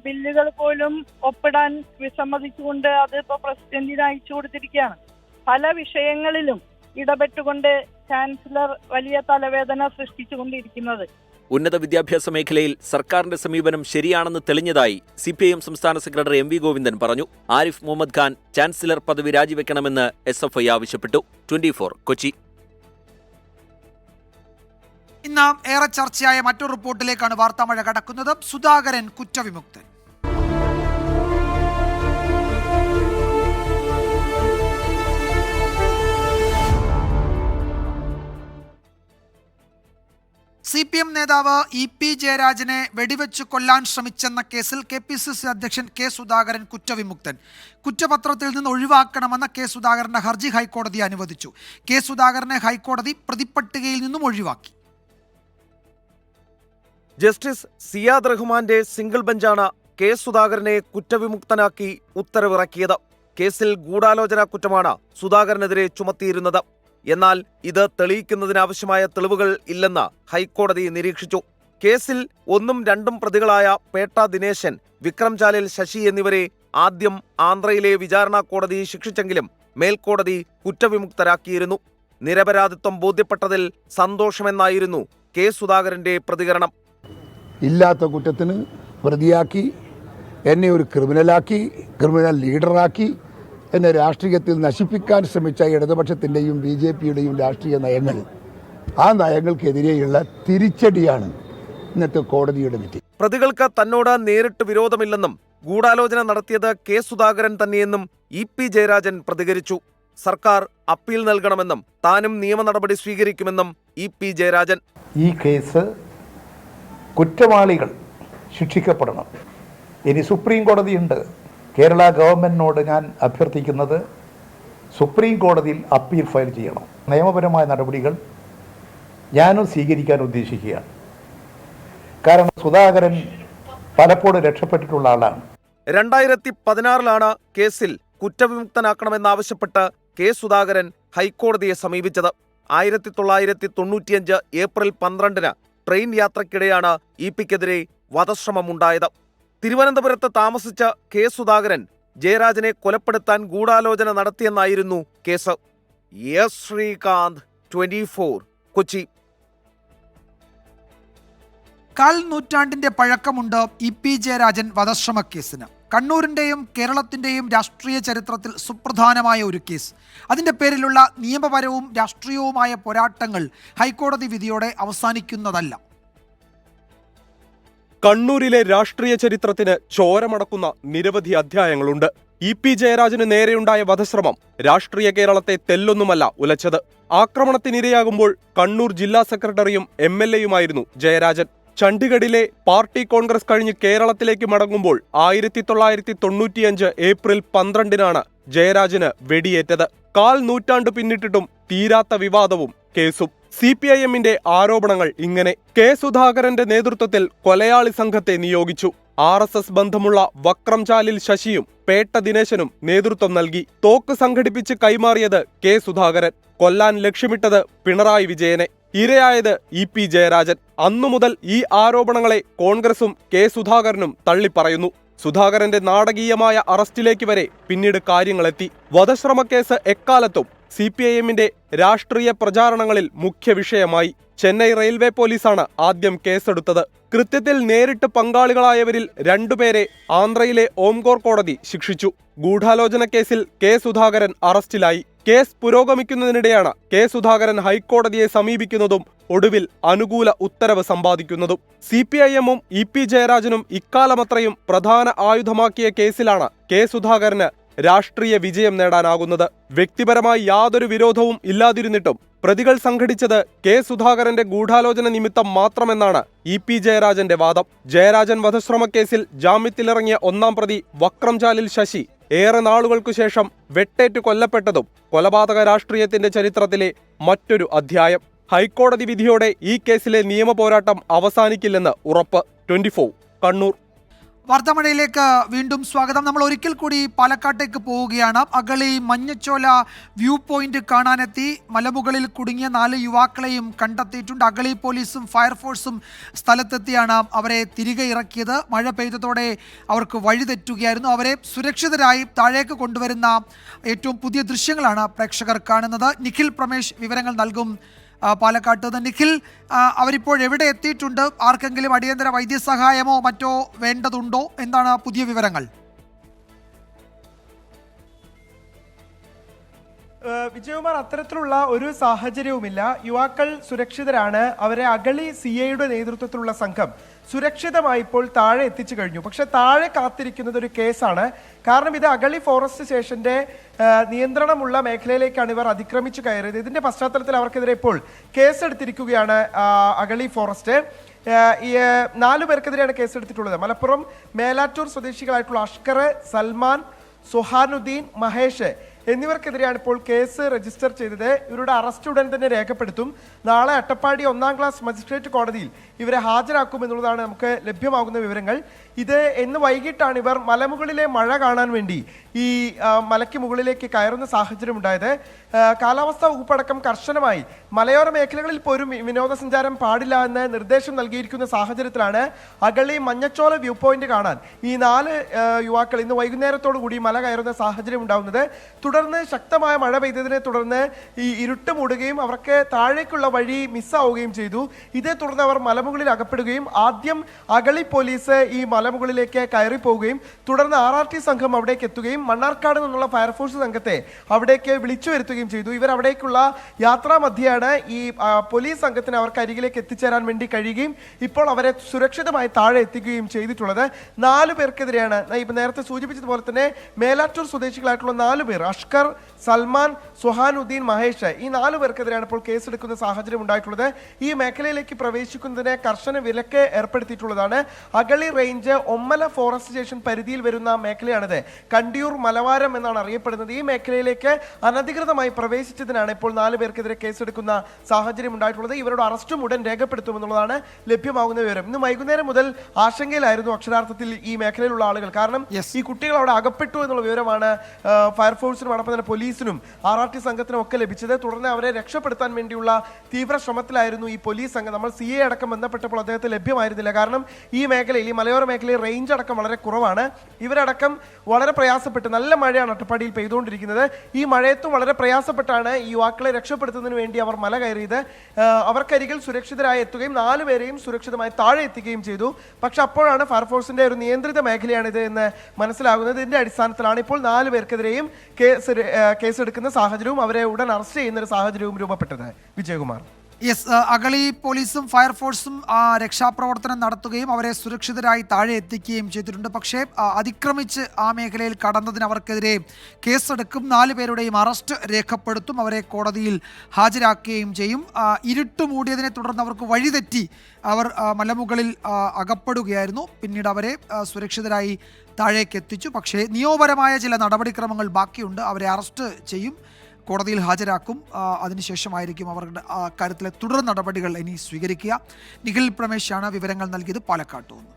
ബില്ലുകൾ പോലും ഒപ്പിടാൻ വിസമ്മതിച്ചുകൊണ്ട് അത് ഇപ്പോൾ പ്രസിഡന്റിന് അയച്ചു കൊടുത്തിരിക്കുകയാണ്. പല വിഷയങ്ങളിലും ഇടപെട്ടുകൊണ്ട് ചാൻസലർ വലിയ തലവേദന സൃഷ്ടിച്ചുകൊണ്ടിരിക്കുന്നത്. ഉന്നത വിദ്യാഭ്യാസ മേഖലയിൽ സർക്കാരിന്റെ സമീപനം ശരിയാണെന്ന് തെളിഞ്ഞതായി CPIM സംസ്ഥാന സെക്രട്ടറി MV ഗോവിന്ദൻ പറഞ്ഞു. ആരിഫ് മുഹമ്മദ് ഖാൻ ചാൻസലർ പദവി രാജിവെക്കണമെന്ന് SFI ആവശ്യപ്പെട്ടു. 24 കൊച്ചി. ഇന്ന് ഏറെ ചർച്ചയായ മറ്റൊരു റിപ്പോർട്ടിലേക്കാണ് വാർത്താമഴ കടക്കുന്നത്. സുധാകരൻ കുറ്റവിമുക്തൻ. CPM നേതാവ് EP ജയരാജനെ വെടിവെച്ച് കൊല്ലാൻ ശ്രമിച്ചെന്ന കേസിൽ KPCC അധ്യക്ഷൻ K സുധാകരൻ കുറ്റവിമുക്തൻ. കുറ്റപത്രത്തിൽ നിന്ന് ഒഴിവാക്കണമെന്ന K സുധാകരന്റെ ഹർജി ഹൈക്കോടതി അനുവദിച്ചു. K സുധാകരനെ ഹൈക്കോടതി പ്രതിപ്പട്ടികയിൽ നിന്നും ഒഴിവാക്കി. ജസ്റ്റിസ് സിയാദ് റഹ്മാന്റെ സിംഗിൾ ബെഞ്ചാണ് K സുധാകരനെ കുറ്റവിമുക്തനാക്കി ഉത്തരവിറക്കിയത്. കേസിൽ ഗൂഢാലോചന കുറ്റമാണ് സുധാകരനെതിരെ ചുമത്തിയിരുന്നത്. എന്നാൽ ഇത് തെളിയിക്കുന്നതിനാവശ്യമായ തെളിവുകൾ ഇല്ലെന്ന് ഹൈക്കോടതി നിരീക്ഷിച്ചു. കേസിൽ 1ഉം 2ഉം പ്രതികളായ പേട്ട ദിനേശൻ, വിക്രം ചാലിൽ ശശി എന്നിവരെ ആദ്യം ആന്ധ്രയിലെ വിചാരണ കോടതി ശിക്ഷിച്ചെങ്കിലും മേൽക്കോടതി കുറ്റവിമുക്തരാക്കിയിരുന്നു. നിരപരാധിത്വം ബോധ്യപ്പെട്ടതിൽ സന്തോഷമെന്നായിരുന്നു K സുധാകരന്റെ പ്രതികരണം. ഇല്ലാത്ത കുറ്റത്തിന് പ്രതിയാക്കി, എന്നെ ഒരു ക്രിമിനലാക്കി, ക്രിമിനൽ ലീഡറാക്കി, എന്നെ രാഷ്ട്രീയത്തിൽ നശിപ്പിക്കാൻ ശ്രമിച്ച ഇടതുപക്ഷത്തിൻ്റെയും BJPയുടെയും രാഷ്ട്രീയ നയങ്ങൾ, ആ നയങ്ങൾക്കെതിരെയുള്ള തിരിച്ചടിയാണ് ഇന്നത്തെ കോടതിയുടെ വിധി. പ്രതികൾക്ക് തന്നോട് നേരിട്ട് വിരോധമില്ലെന്നും ഗൂഢാലോചന നടത്തിയത് K സുധാകരൻ തന്നെയെന്നും EP ജയരാജൻ പ്രതികരിച്ചു. സർക്കാർ അപ്പീൽ നൽകണമെന്നും താനും നിയമ നടപടി സ്വീകരിക്കുമെന്നും EP ജയരാജൻ. ഈ കേസ് കുറ്റവാളികൾ ശിക്ഷിക്കപ്പെടണം. ഇനി സുപ്രീം കോടതിയുണ്ട്. കേരള ഗവൺമെൻറ്റിനോട് ഞാൻ അഭ്യർത്ഥിക്കുന്നത് സുപ്രീം കോടതിയിൽ അപ്പീൽ ഫയൽ ചെയ്യണം. നിയമപരമായ നടപടികൾ ഞാനും സ്വീകരിക്കാൻ ഉദ്ദേശിക്കുകയാണ്. കാരണം സുധാകരൻ പലപ്പോഴും രക്ഷപ്പെട്ടിട്ടുള്ള ആളാണ്. 2016 കേസിൽ കുറ്റവിമുക്തനാക്കണമെന്നാവശ്യപ്പെട്ട് K സുധാകരൻ ഹൈക്കോടതിയെ സമീപിച്ചത്. 1995 ഏപ്രിൽ 12 ട്രെയിൻ യാത്രയ്ക്കിടെയാണ് EP-ക്കെതിരെ വധശ്രമമുണ്ടായത്. തിരുവനന്തപുരത്ത് താമസിച്ച K സുധാകരൻ ജയരാജനെ കൊലപ്പെടുത്താൻ ഗൂഢാലോചന നടത്തിയെന്നായിരുന്നു കേസ്. എസ് ശ്രീകാന്ത്, 24 കൊച്ചി. കാൽ നൂറ്റാണ്ടിന്റെ പഴക്കമുണ്ട് EP ജയരാജൻ വധശ്രമ കേസിന്. കണ്ണൂരിൻ്റെയും കേരളത്തിൻ്റെയും രാഷ്ട്രീയ ചരിത്രത്തിൽ സുപ്രധാനമായ ഒരു കേസ്. അതിൻ്റെ പേരിലുള്ള നിയമപരവും രാഷ്ട്രീയവുമായ പോരാട്ടങ്ങൾ ഹൈക്കോടതി വിധിയോടെ അവസാനിക്കുന്നതല്ല. കണ്ണൂരിലെ രാഷ്ട്രീയ ചരിത്രത്തിന് ചോരമടക്കുന്ന നിരവധി അധ്യായങ്ങളുണ്ട്. EP ജയരാജന് നേരെയുണ്ടായ വധശ്രമം രാഷ്ട്രീയ കേരളത്തെ തെല്ലൊന്നുമല്ല ഉലച്ചത്. ആക്രമണത്തിനിരയാകുമ്പോൾ കണ്ണൂർ ജില്ലാ സെക്രട്ടറിയും MLAയുമായിരുന്നു ജയരാജൻ. ചണ്ഡിഗഡിലെ പാർട്ടി കോൺഗ്രസ് കഴിഞ്ഞ് കേരളത്തിലേക്ക് മടങ്ങുമ്പോൾ 1995 ഏപ്രിൽ 12 ജയരാജന് വെടിയേറ്റത്. കാൽ നൂറ്റാണ്ട് പിന്നിട്ടിട്ടും തീരാത്ത വിവാദവും കേസും. CPIMന്റെ ആരോപണങ്ങൾ ഇങ്ങനെ: K സുധാകരന്റെ നേതൃത്വത്തിൽ കൊലയാളി സംഘത്തെ നിയോഗിച്ചു. RSS ബന്ധമുള്ള വക്രം ചാലിൽ ശശിയും പേട്ട ദിനേശനും നേതൃത്വം നൽകി. തോക്ക് സംഘടിപ്പിച്ച് കൈമാറിയത് K സുധാകരൻ. കൊല്ലാൻ ലക്ഷ്യമിട്ടത് പിണറായി വിജയനെ. ഇരയായത് EP ജയരാജൻ. അന്നു മുതൽ ഈ ആരോപണങ്ങളെ കോൺഗ്രസും K സുധാകരനും തള്ളിപ്പറയുന്നു. സുധാകരന്റെ നാടകീയമായ അറസ്റ്റിലേക്ക് വരെ പിന്നീട് കാര്യങ്ങളെത്തി. വധശ്രമക്കേസ് എക്കാലത്തും CPIMന്റെ രാഷ്ട്രീയ പ്രചാരണങ്ങളിൽ മുഖ്യ വിഷയമായി. ചെന്നൈ റെയിൽവേ പോലീസാണ് ആദ്യം കേസെടുത്തത്. കൃത്യത്തിൽ നേരിട്ട് പങ്കാളികളായവരിൽ 2 പേരെ ആന്ധ്രയിലെ ഓംകോർ കോടതി ശിക്ഷിച്ചു. ഗൂഢാലോചന കേസിൽ K സുധാകരൻ അറസ്റ്റിലായി. കേസ് പുരോഗമിക്കുന്നതിനിടെയാണ് കെ സുധാകരൻ ഹൈക്കോടതിയെ സമീപിക്കുന്നതും ഒടുവിൽ അനുകൂല ഉത്തരവ് സമ്പാദിക്കുന്നതും. CPIM-ഉം EP ജയരാജനും ഇക്കാലമത്രയും പ്രധാന ആയുധമാക്കിയ കേസിലാണ് കെ സുധാകരന് രാഷ്ട്രീയ വിജയം നേടാനാകുന്നത്. വ്യക്തിപരമായി യാതൊരു വിരോധവും ഇല്ലാതിരുന്നിട്ടും പ്രതികൾ സംഘടിച്ചത് കെ സുധാകരന്റെ ഗൂഢാലോചന നിമിത്തം മാത്രമെന്നാണ് EP ജയരാജന്റെ വാദം. ജയരാജൻ വധശ്രമക്കേസിൽ ജാമ്യത്തിലിറങ്ങിയ ഒന്നാം പ്രതി വക്രംചാലിൽ ശശി ഏറെ നാളുകൾക്കു ശേഷം വെട്ടേറ്റു കൊല്ലപ്പെട്ടതും കൊലപാതക രാഷ്ട്രീയത്തിന്റെ ചരിത്രത്തിലെ മറ്റൊരു അധ്യായം. ഹൈക്കോടതി വിധിയോടെ ഈ കേസിലെ നിയമപോരാട്ടം അവസാനിക്കില്ലെന്ന് ഉറപ്പ്. 24 കണ്ണൂർ. വാർത്താമഴയിലേക്ക് വീണ്ടും സ്വാഗതം. നമ്മൾ ഒരിക്കൽ കൂടി പാലക്കാട്ടേക്ക് പോവുകയാണ്. അഗളി മഞ്ഞച്ചോല വ്യൂ പോയിന്റ് കാണാനെത്തി മലമുകളിൽ കുടുങ്ങിയ 4 യുവാക്കളെയും കണ്ടെത്തിയിട്ടുണ്ട്. അഗളി പോലീസും ഫയർഫോഴ്സും സ്ഥലത്തെത്തിയാണ് അവരെ തിരികെ ഇറക്കിയത്. മഴ പെയ്തതോടെ അവർക്ക് വഴിതെറ്റുകയായിരുന്നു. അവരെ സുരക്ഷിതരായി താഴേക്ക് കൊണ്ടുവരുന്ന ഏറ്റവും പുതിയ ദൃശ്യങ്ങളാണ് പ്രേക്ഷകർ കാണുന്നത്. നിഖിൽ പ്രമേഷ് വിവരങ്ങൾ നൽകും പാലക്കാട്ട് നിന്ന്. നിഖിൽ, അവരിപ്പോൾ എവിടെ എത്തിയിട്ടുണ്ട്? ആർക്കെങ്കിലും അടിയന്തര വൈദ്യസഹായമോ മറ്റോ വേണ്ടതുണ്ടോ? എന്താണ് പുതിയ വിവരങ്ങൾ? വിജയകുമാർ, അത്തരത്തിലുള്ള ഒരു സാഹചര്യവുമില്ല. യുവാക്കൾ സുരക്ഷിതരാണ്. അവരെ അഗളി CIയുടെ നേതൃത്വത്തിലുള്ള സംഘം സുരക്ഷിതമായി ഇപ്പോൾ താഴെ എത്തിച്ചു കഴിഞ്ഞു. പക്ഷെ താഴെ കാത്തിരിക്കുന്നത് ഒരു കേസാണ്. കാരണം ഇത് അഗളി ഫോറസ്റ്റ് സ്റ്റേഷന്റെ നിയന്ത്രണമുള്ള മേഖലയിലേക്കാണ് ഇവർ അതിക്രമിച്ചു കയറിയത്. ഇതിന്റെ പശ്ചാത്തലത്തിൽ അവർക്കെതിരെ ഇപ്പോൾ കേസെടുത്തിരിക്കുകയാണ് അഗളി ഫോറസ്റ്റ്. 4 പേർക്കെതിരെയാണ് കേസെടുത്തിട്ടുള്ളത്. മലപ്പുറം മേലാറ്റൂർ സ്വദേശികളായിട്ടുള്ള അഷ്കർ, സൽമാൻ, സുഹാനുദ്ദീൻ, മഹേഷ് എന്നിവർക്കെതിരെയാണ് ഇപ്പോൾ കേസ് രജിസ്റ്റർ ചെയ്തത്. ഇവരുടെ അറസ്റ്റ് ഉടൻ തന്നെ രേഖപ്പെടുത്തും. നാളെ അട്ടപ്പാടി 1ാം ക്ലാസ് മജിസ്ട്രേറ്റ് കോടതിയിൽ ഇവരെ ഹാജരാക്കുമെന്നുള്ളതാണ് നമുക്ക് ലഭ്യമാകുന്ന വിവരങ്ങൾ. ഇത് ഇന്ന് വൈകിട്ടാണ് ഇവർ മലമുകളിലെ മഴ കാണാൻ വേണ്ടി ഈ മലയ്ക്ക് മുകളിലേക്ക് കയറുന്ന സാഹചര്യം ഉണ്ടായത്. കാലാവസ്ഥാ വകുപ്പടക്കം കർശനമായി മലയോര മേഖലകളിൽ പോലും വിനോദസഞ്ചാരം പാടില്ല എന്ന് നിർദ്ദേശം നൽകിയിരിക്കുന്ന സാഹചര്യത്തിലാണ് അഗളി മഞ്ഞച്ചോല വ്യൂ പോയിന്റ് കാണാൻ ഈ 4 യുവാക്കൾ ഇന്ന് വൈകുന്നേരത്തോടു കൂടി മല കയറുന്ന സാഹചര്യം ഉണ്ടാവുന്നത്. തുടർന്ന് ശക്തമായ മഴ പെയ്തതിനെ തുടർന്ന് ഈ ഇരുട്ട് മൂടുകയും അവർക്ക് താഴേക്കുള്ള വഴി മിസ്സാവുകയും ചെയ്തു. ഇതേ തുടർന്ന് അവർ മലമുകളിൽ അകപ്പെടുകയും ആദ്യം അഗളി പോലീസ് ഈ മലമുകളിലേക്ക് കയറി പോവുകയും തുടർന്ന് RRT സംഘം അവിടേക്ക് എത്തുകയും മണ്ണാർക്കാട് നിന്നുള്ള ഫയർഫോഴ്സ് സംഘത്തെ അവിടേക്ക് വിളിച്ചു വരുത്തുകയും ചെയ്തു. ഇവർ അവിടേക്കുള്ള യാത്രാ മധ്യയാണ് ഈ പോലീസ് സംഘത്തിന് അവർക്ക് അരികിലേക്ക് എത്തിച്ചേരാൻ വേണ്ടി കഴിയുകയും ഇപ്പോൾ അവരെ സുരക്ഷിതമായി താഴെ എത്തിക്കുകയും ചെയ്തിട്ടുള്ളത്. 4 പേർക്കെതിരെയാണ് ഇപ്പം നേരത്തെ സൂചിപ്പിച്ചതുപോലെ തന്നെ മേലാറ്റൂർ സ്വദേശികളായിട്ടുള്ള 4 പേർ, അഷ്കർ, സൽമാൻ, സുഹാനുദ്ദീൻ, മഹേഷ്, ഈ 4 പേർക്കെതിരെയാണ് ഇപ്പോൾ കേസെടുക്കുന്ന സാഹചര്യം ഉണ്ടായിട്ടുള്ളത്. ഈ മേഖലയിലേക്ക് പ്രവേശിക്കുന്നതിന് കർശന വിലക്ക് ഏർപ്പെടുത്തിയിട്ടുള്ളതാണ്. അഗളി റേഞ്ച് ഒമ്മല ഫോറസ്റ്റ് സ്റ്റേഷൻ പരിധിയിൽ വരുന്ന മേഖലയാണിത്. കണ്ടിയൂർ മലവാരം എന്നാണ് അറിയപ്പെടുന്നത്. ഈ മേഖലയിലേക്ക് അനധികൃതമായി പ്രവേശിച്ചതിനാണ് ഇപ്പോൾ 4 പേർക്കെതിരെ കേസെടുക്കുന്ന സാഹചര്യം ഉണ്ടായിട്ടുള്ളത്. ഇവരുടെ അറസ്റ്റും ഉടൻ രേഖപ്പെടുത്തുമെന്നുള്ളതാണ് ലഭ്യമാകുന്ന വിവരം. ഇന്ന് വൈകുന്നേരം മുതൽ ആശങ്കയിലായിരുന്നു അക്ഷരാർത്ഥത്തിൽ ഈ മേഖലയിലുള്ള ആളുകൾ. കാരണം ഈ കുട്ടികൾ അവിടെ അകപ്പെട്ടു എന്നുള്ള വിവരമാണ് ഫയർഫോഴ്സിനും അടക്കം തന്നെ പോലീസിനും RRT സംഘത്തിനും ഒക്കെ ലഭിച്ചത്. തുടർന്ന് അവരെ രക്ഷപ്പെടുത്താൻ വേണ്ടിയുള്ള തീവ്ര ശ്രമത്തിലായിരുന്നു ഈ പോലീസ് സംഘം. നമ്മൾ CA അടക്കം ബന്ധപ്പെട്ടപ്പോൾ അദ്ദേഹത്തെ ലഭ്യമായിരുന്നില്ല. കാരണം ഈ മേഖലയിൽ, ഈ മലയോര മേഖലയിൽ റേഞ്ച് അടക്കം വളരെ കുറവാണ്. ഇവരടക്കം വളരെ പ്രയാസപ്പെട്ട്, നല്ല മഴയാണ് അട്ടപ്പാടിയിൽ പെയ്തുകൊണ്ടിരിക്കുന്നത്. ഈ മഴയത്തും വളരെ പ്രയാസപ്പെട്ടാണ് ഈ യുവാക്കളെ രക്ഷപ്പെടുത്തുന്നതിന് വേണ്ടി അവർ മല കയറിയത്. അവർക്കരികിൽ സുരക്ഷിതരായി എത്തുകയും 4 പേരെയും സുരക്ഷിതമായി താഴെ എത്തിക്കുകയും ചെയ്തു. പക്ഷെ അപ്പോഴാണ് ഫയർഫോഴ്സിന്റെ ഒരു നിയന്ത്രിത മേഖലയാണിത് എന്ന് മനസ്സിലാകുന്നത്. ഇതിന്റെ അടിസ്ഥാനത്തിലാണ് ഇപ്പോൾ 4 പേർക്കെതിരെയും കേസെടുക്കുന്ന സാഹചര്യവും അവരെ ഉടൻ അറസ്റ്റ് ചെയ്യുന്ന ഒരു സാഹചര്യവും രൂപപ്പെട്ടത്. വിജയകുമാർ. അഗളി പോലീസും ഫയർഫോഴ്സും രക്ഷാപ്രവർത്തനം നടത്തുകയും അവരെ സുരക്ഷിതരായി താഴെ എത്തിക്കുകയും ചെയ്തിട്ടുണ്ട്. പക്ഷേ അതിക്രമിച്ച് ആ മേഖലയിൽ കടന്നതിന് അവർക്കെതിരെ കേസെടുക്കും. 4 പേരുടെയും അറസ്റ്റ് രേഖപ്പെടുത്തും. അവരെ കോടതിയിൽ ഹാജരാക്കുകയും ചെയ്യും. ഇരുട്ട് മൂടിയതിനെ തുടർന്ന് അവർക്ക് വഴിതെറ്റി അവർ മലമുകളിൽ അകപ്പെടുകയായിരുന്നു. പിന്നീട് അവരെ സുരക്ഷിതരായി താഴേക്ക് എത്തിച്ചു. പക്ഷേ നിയമപരമായ ചില നടപടിക്രമങ്ങൾ ബാക്കിയുണ്ട്. അവരെ അറസ്റ്റ് ചെയ്യും, കോടതിയിൽ ഹാജരാക്കും. അതിനുശേഷമായിരിക്കും അവരുടെ കാര്യത്തിലെ തുടർ നടപടികൾ ഇനി സ്വീകരിക്കുക. നിഖിൽ പ്രമേശാണ് വിവരങ്ങൾ നൽകിയത് പാലക്കാട്ടു നിന്ന്.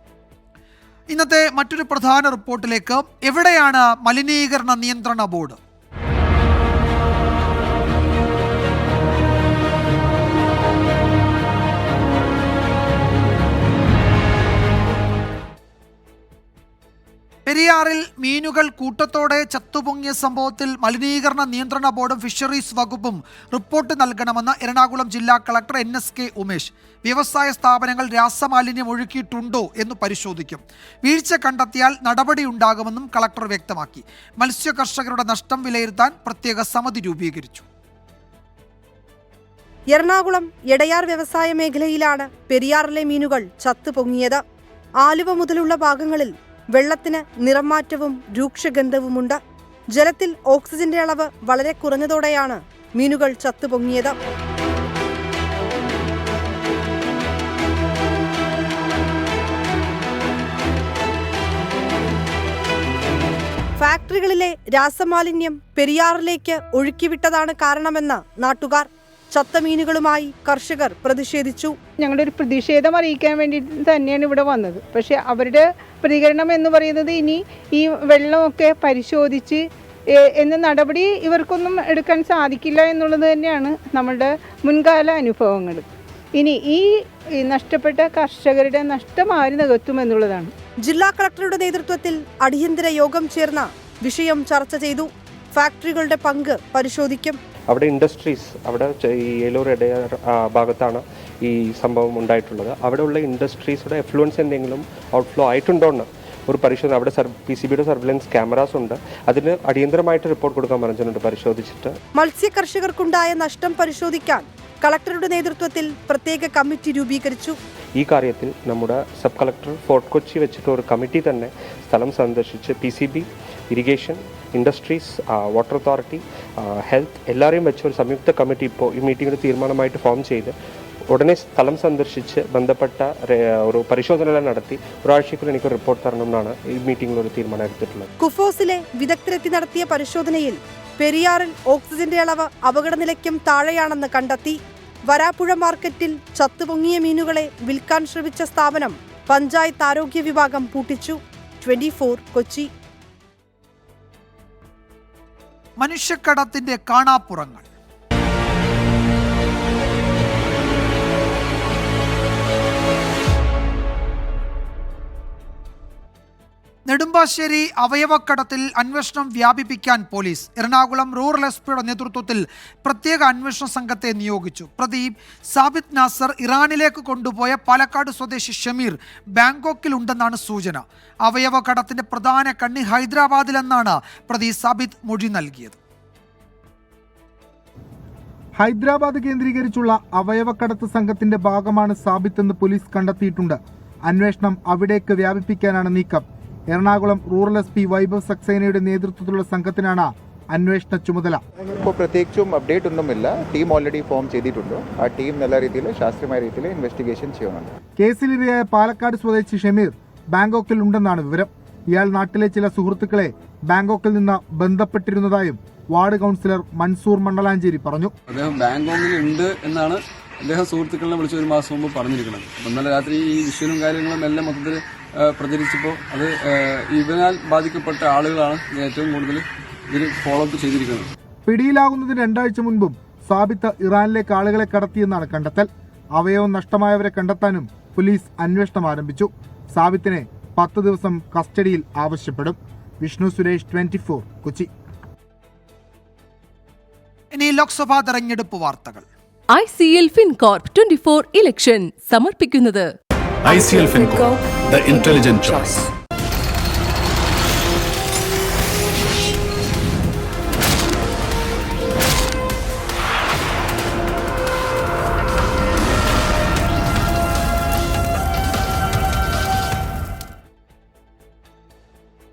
ഇന്നത്തെ മറ്റൊരു പ്രധാന റിപ്പോർട്ടിലേക്ക്. എവിടെയാണ് മലിനീകരണ നിയന്ത്രണ ബോർഡ്? പെരിയാറിൽ മീനുകൾ കൂട്ടത്തോടെ ചത്തുപൊങ്ങിയ സംഭവത്തിൽ മലിനീകരണ നിയന്ത്രണ ബോർഡും ഫിഷറീസ് വകുപ്പും റിപ്പോർട്ട് നൽകണമെന്ന് എറണാകുളം ജില്ലാ കളക്ടർ NSK ഉമേഷ്. വ്യവസായ സ്ഥാപനങ്ങൾ രാസമാലിന്യം ഒഴുക്കിയിട്ടുണ്ടോ എന്ന് പരിശോധിക്കും. വീഴ്ച കണ്ടെത്തിയാൽ നടപടിയുണ്ടാകുമെന്നും കളക്ടർ വ്യക്തമാക്കി. മത്സ്യ കർഷകരുടെ നഷ്ടം വിലയിരുത്താൻ പ്രത്യേക സമിതി രൂപീകരിച്ചു. എറണാകുളം എടയാർ വ്യവസായ മേഖലയിലാണ് പെരിയാറിലെ മീനുകൾ ചത്തുപൊങ്ങിയത്. ആലുവ മുതലുള്ള ഭാഗങ്ങളിൽ വെള്ളത്തിന് നിറമാറ്റവും രൂക്ഷഗന്ധവുമുണ്ട്. ജലത്തിൽ ഓക്സിജന്റെ അളവ് വളരെ കുറഞ്ഞതോടെയാണ് മീനുകൾ ചത്തുപൊങ്ങിയത്. ഫാക്ടറികളിലെ രാസമാലിന്യം പെരിയാറിലേക്ക് ഒഴുക്കിവിട്ടതാണ് കാരണമെന്ന് നാട്ടുകാർ. ചത്ത മീനുകളുമായി കർഷകർ പ്രതിഷേധിച്ചു. ഞങ്ങളുടെ ഒരു പ്രതിഷേധം അറിയിക്കാൻ വേണ്ടിയിട്ട് തന്നെയാണ് ഇവിടെ വന്നത്. പക്ഷേ അവരുടെ പ്രതികരണം എന്ന് പറയുന്നത് ഇനി ഈ വെള്ളമൊക്കെ പരിശോധിച്ച് എന്ന നടപടി ഇവർക്കൊന്നും എടുക്കാൻ സാധിക്കില്ല എന്നുള്ളത് തന്നെയാണ് നമ്മളുടെ മുൻകാല അനുഭവങ്ങൾ. ഇനി ഈ നഷ്ടപ്പെട്ട കർഷകരുടെ നഷ്ടം ആര് നികത്തുമെന്നുള്ളതാണ്. ജില്ലാ കളക്ടറുടെ നേതൃത്വത്തിൽ അടിയന്തര യോഗം ചേർന്ന വിഷയം ചർച്ച ചെയ്തു. ഫാക്ടറികളുടെ പങ്ക് പരിശോധിക്കും. അവിടെ ഇൻഡസ്ട്രീസ്, അവിടെ ഈ ഏലൂർ എടയാർ ഭാഗത്താണ് ഈ സംഭവം ഉണ്ടായിട്ടുള്ളത്. അവിടെയുള്ള ഇൻഡസ്ട്രീസിയുടെ എഫ്ലുവൻസ് എന്തെങ്കിലും ഔട്ട്ഫ്ലോ ആയിട്ടുണ്ടോയെന്ന് ഒരു പരിശോധന. അവിടെ PCBയുടെ സർവൈലൻസ് ക്യാമറാസ് ഉണ്ട്. അതിന് അടിയന്തരമായിട്ട് റിപ്പോർട്ട് കൊടുക്കാൻ പറഞ്ഞിട്ടുണ്ട് പരിശോധിച്ചിട്ട്. മത്സ്യ കർഷകർക്കുണ്ടായ നഷ്ടം പരിശോധിക്കാൻ കളക്ടറുടെ നേതൃത്വത്തിൽ പ്രത്യേക കമ്മിറ്റി രൂപീകരിച്ചു. ഈ കാര്യത്തിൽ നമ്മുടെ സബ് കളക്ടർ ഫോർട്ട് കൊച്ചി വെച്ചിട്ട് ഒരു കമ്മിറ്റി തന്നെ സ്ഥലം സന്ദർശിച്ച് PCB, irrigation, industries, water authority, health എല്ലാവരെയും വെച്ച് ഒരു സംയുക്ത കമ്മിറ്റി ഇപ്പോൾ ഈ മീറ്റിംഗിൽ തീരുമാനമായിട്ട് ഫോം ചെയ്ത് ഉടനെ സ്ഥലം സന്ദർശിച്ച് ബന്ധപ്പെട്ട ഒരു പരിശോധന നടത്തി ഒരാഴ്ചക്കുള്ളിൽ എനിക്ക് റിപ്പോർട്ട് തരണമെന്നാണ് ഈ മീറ്റിംഗിൽ ഒരു തീരുമാനം എടുത്തിട്ടുള്ളത്. കുഫോസിലെ വിദഗ്ധരെത്തി നടത്തിയ പരിശോധനയിൽ പെരിയാറിൽ ഓക്സിജന്റെ അളവ് അപകടനിലയ്ക്കും താഴെയാണെന്ന് കണ്ടെത്തി. വരാപ്പുഴ മാർക്കറ്റിൽ ചത്തുപൊങ്ങിയ മീനുകളെ വിൽക്കാൻ ശ്രമിച്ച സ്ഥാപനം പഞ്ചായത്ത് ആരോഗ്യ വിഭാഗം പൂട്ടിച്ചു. 24 കൊച്ചി. മനുഷ്യക്കടത്തിന്റെ കാണാപ്പുറങ്ങൾ. നെടുമ്പാശ്ശേരി അവയവക്കടത്തിൽ അന്വേഷണം വ്യാപിപ്പിക്കാൻ പോലീസ്. എറണാകുളം റൂറൽ എസ്പിയുടെ നേതൃത്വത്തിൽ പ്രത്യേക അന്വേഷണ സംഘത്തെ നിയോഗിച്ചു. പ്രതി സാബിത് നാസർ ഇറാനിലേക്ക് കൊണ്ടുപോയ പാലക്കാട് സ്വദേശി ഷമീർ ബാങ്കോക്കിലുണ്ടെന്നാണ് സൂചന. അവയവക്കടത്തിന്റെ പ്രധാന കണ്ണി ഹൈദരാബാദിലെന്നാണ് പ്രതി സാബിത് മൊഴി നൽകിയത്. ഹൈദരാബാദ് കേന്ദ്രീകരിച്ചുള്ള അവയവക്കടത്ത് സംഘത്തിന്റെ ഭാഗമാണ് സാബിത്ത് എന്ന് പോലീസ് കണ്ടെത്തിയിട്ടുണ്ട്. അന്വേഷണം അവിടേക്ക് വ്യാപിപ്പിക്കാനാണ് നീക്കം. എറണാകുളം റൂറൽ SP വൈഭവ് സക്സേനയുടെ നേതൃത്വത്തിലുള്ള സംഘത്തിനാണ് അന്വേഷണ ചുമതല. ഇപ്പോൾ പ്രത്യേകിച്ചും അപ്ഡേറ്റ് ഒന്നുമില്ല. ടീം ഓൾറെഡി ഫോം ചെയ്തിട്ടുണ്ട്. ആ ടീം നല്ല രീതിയിൽ ശാസ്ത്രീയമായ രീതിയിൽ ഇൻവെസ്റ്റിഗേഷൻ ചെയ്യുന്നുണ്ട്. കേസിലിരയായ പാലക്കാട് സ്വദേശി ഷമീർ ബാങ്കോക്കിൽ ഉണ്ടെന്നാണ് വിവരം. ഇയാൾ നാട്ടിലെ ചില സുഹൃത്തുക്കളെ ബാങ്കോക്കിൽ നിന്ന് ബന്ധപ്പെട്ടിരുന്നതായും വാർഡ് കൗൺസിലർ മൻസൂർ മണ്ഡലാഞ്ചേരി പറഞ്ഞു. അദ്ദേഹം ബാങ്കോക്കിൽ ഉണ്ട് എന്നാണ് അദ്ദേഹം സുഹൃത്തുക്കളെ വിളിച്ച് ഒരു മാസം മുമ്പ് പറഞ്ഞിരിക്കുന്നത്. ഇന്നലെ രാത്രി ഈ വിഷയവും കാര്യങ്ങളും എല്ലാം മൊത്തത്തിൽ പ്രചരിച്ചപ്പോൾ അത് ഇവനാൽ ബാധിക്കപ്പെട്ട ആളുകളാണ് ഏറ്റവും കൂടുതൽ ഇതിൽ ഫോളോ അപ്പ് ചെയ്തിരിക്കുന്നത്. പിടിയിലാകുന്നതിന് 2 ആഴ്ച മുൻപും സാബിത്ത് ഇറാനിലേക്ക് ആളുകളെ കടത്തിയെന്നാണ് കണ്ടെത്തൽ. അവയവം നഷ്ടമായവരെ കണ്ടെത്താനും പോലീസ് അന്വേഷണം ആരംഭിച്ചു. സാബിത്തിനെ 10 ദിവസം കസ്റ്റഡിയിൽ ആവശ്യപ്പെടും. വിഷ്ണു സുരേഷ്, 24 കൊച്ചി. ഇനി ലോക്സഭാ തെരഞ്ഞെടുപ്പ് വാർത്തകൾ. ICL FinCorp 24 ഇലക്ഷൻ സമർപ്പിക്കുന്നത് ICL FinCorp, the intelligent choice.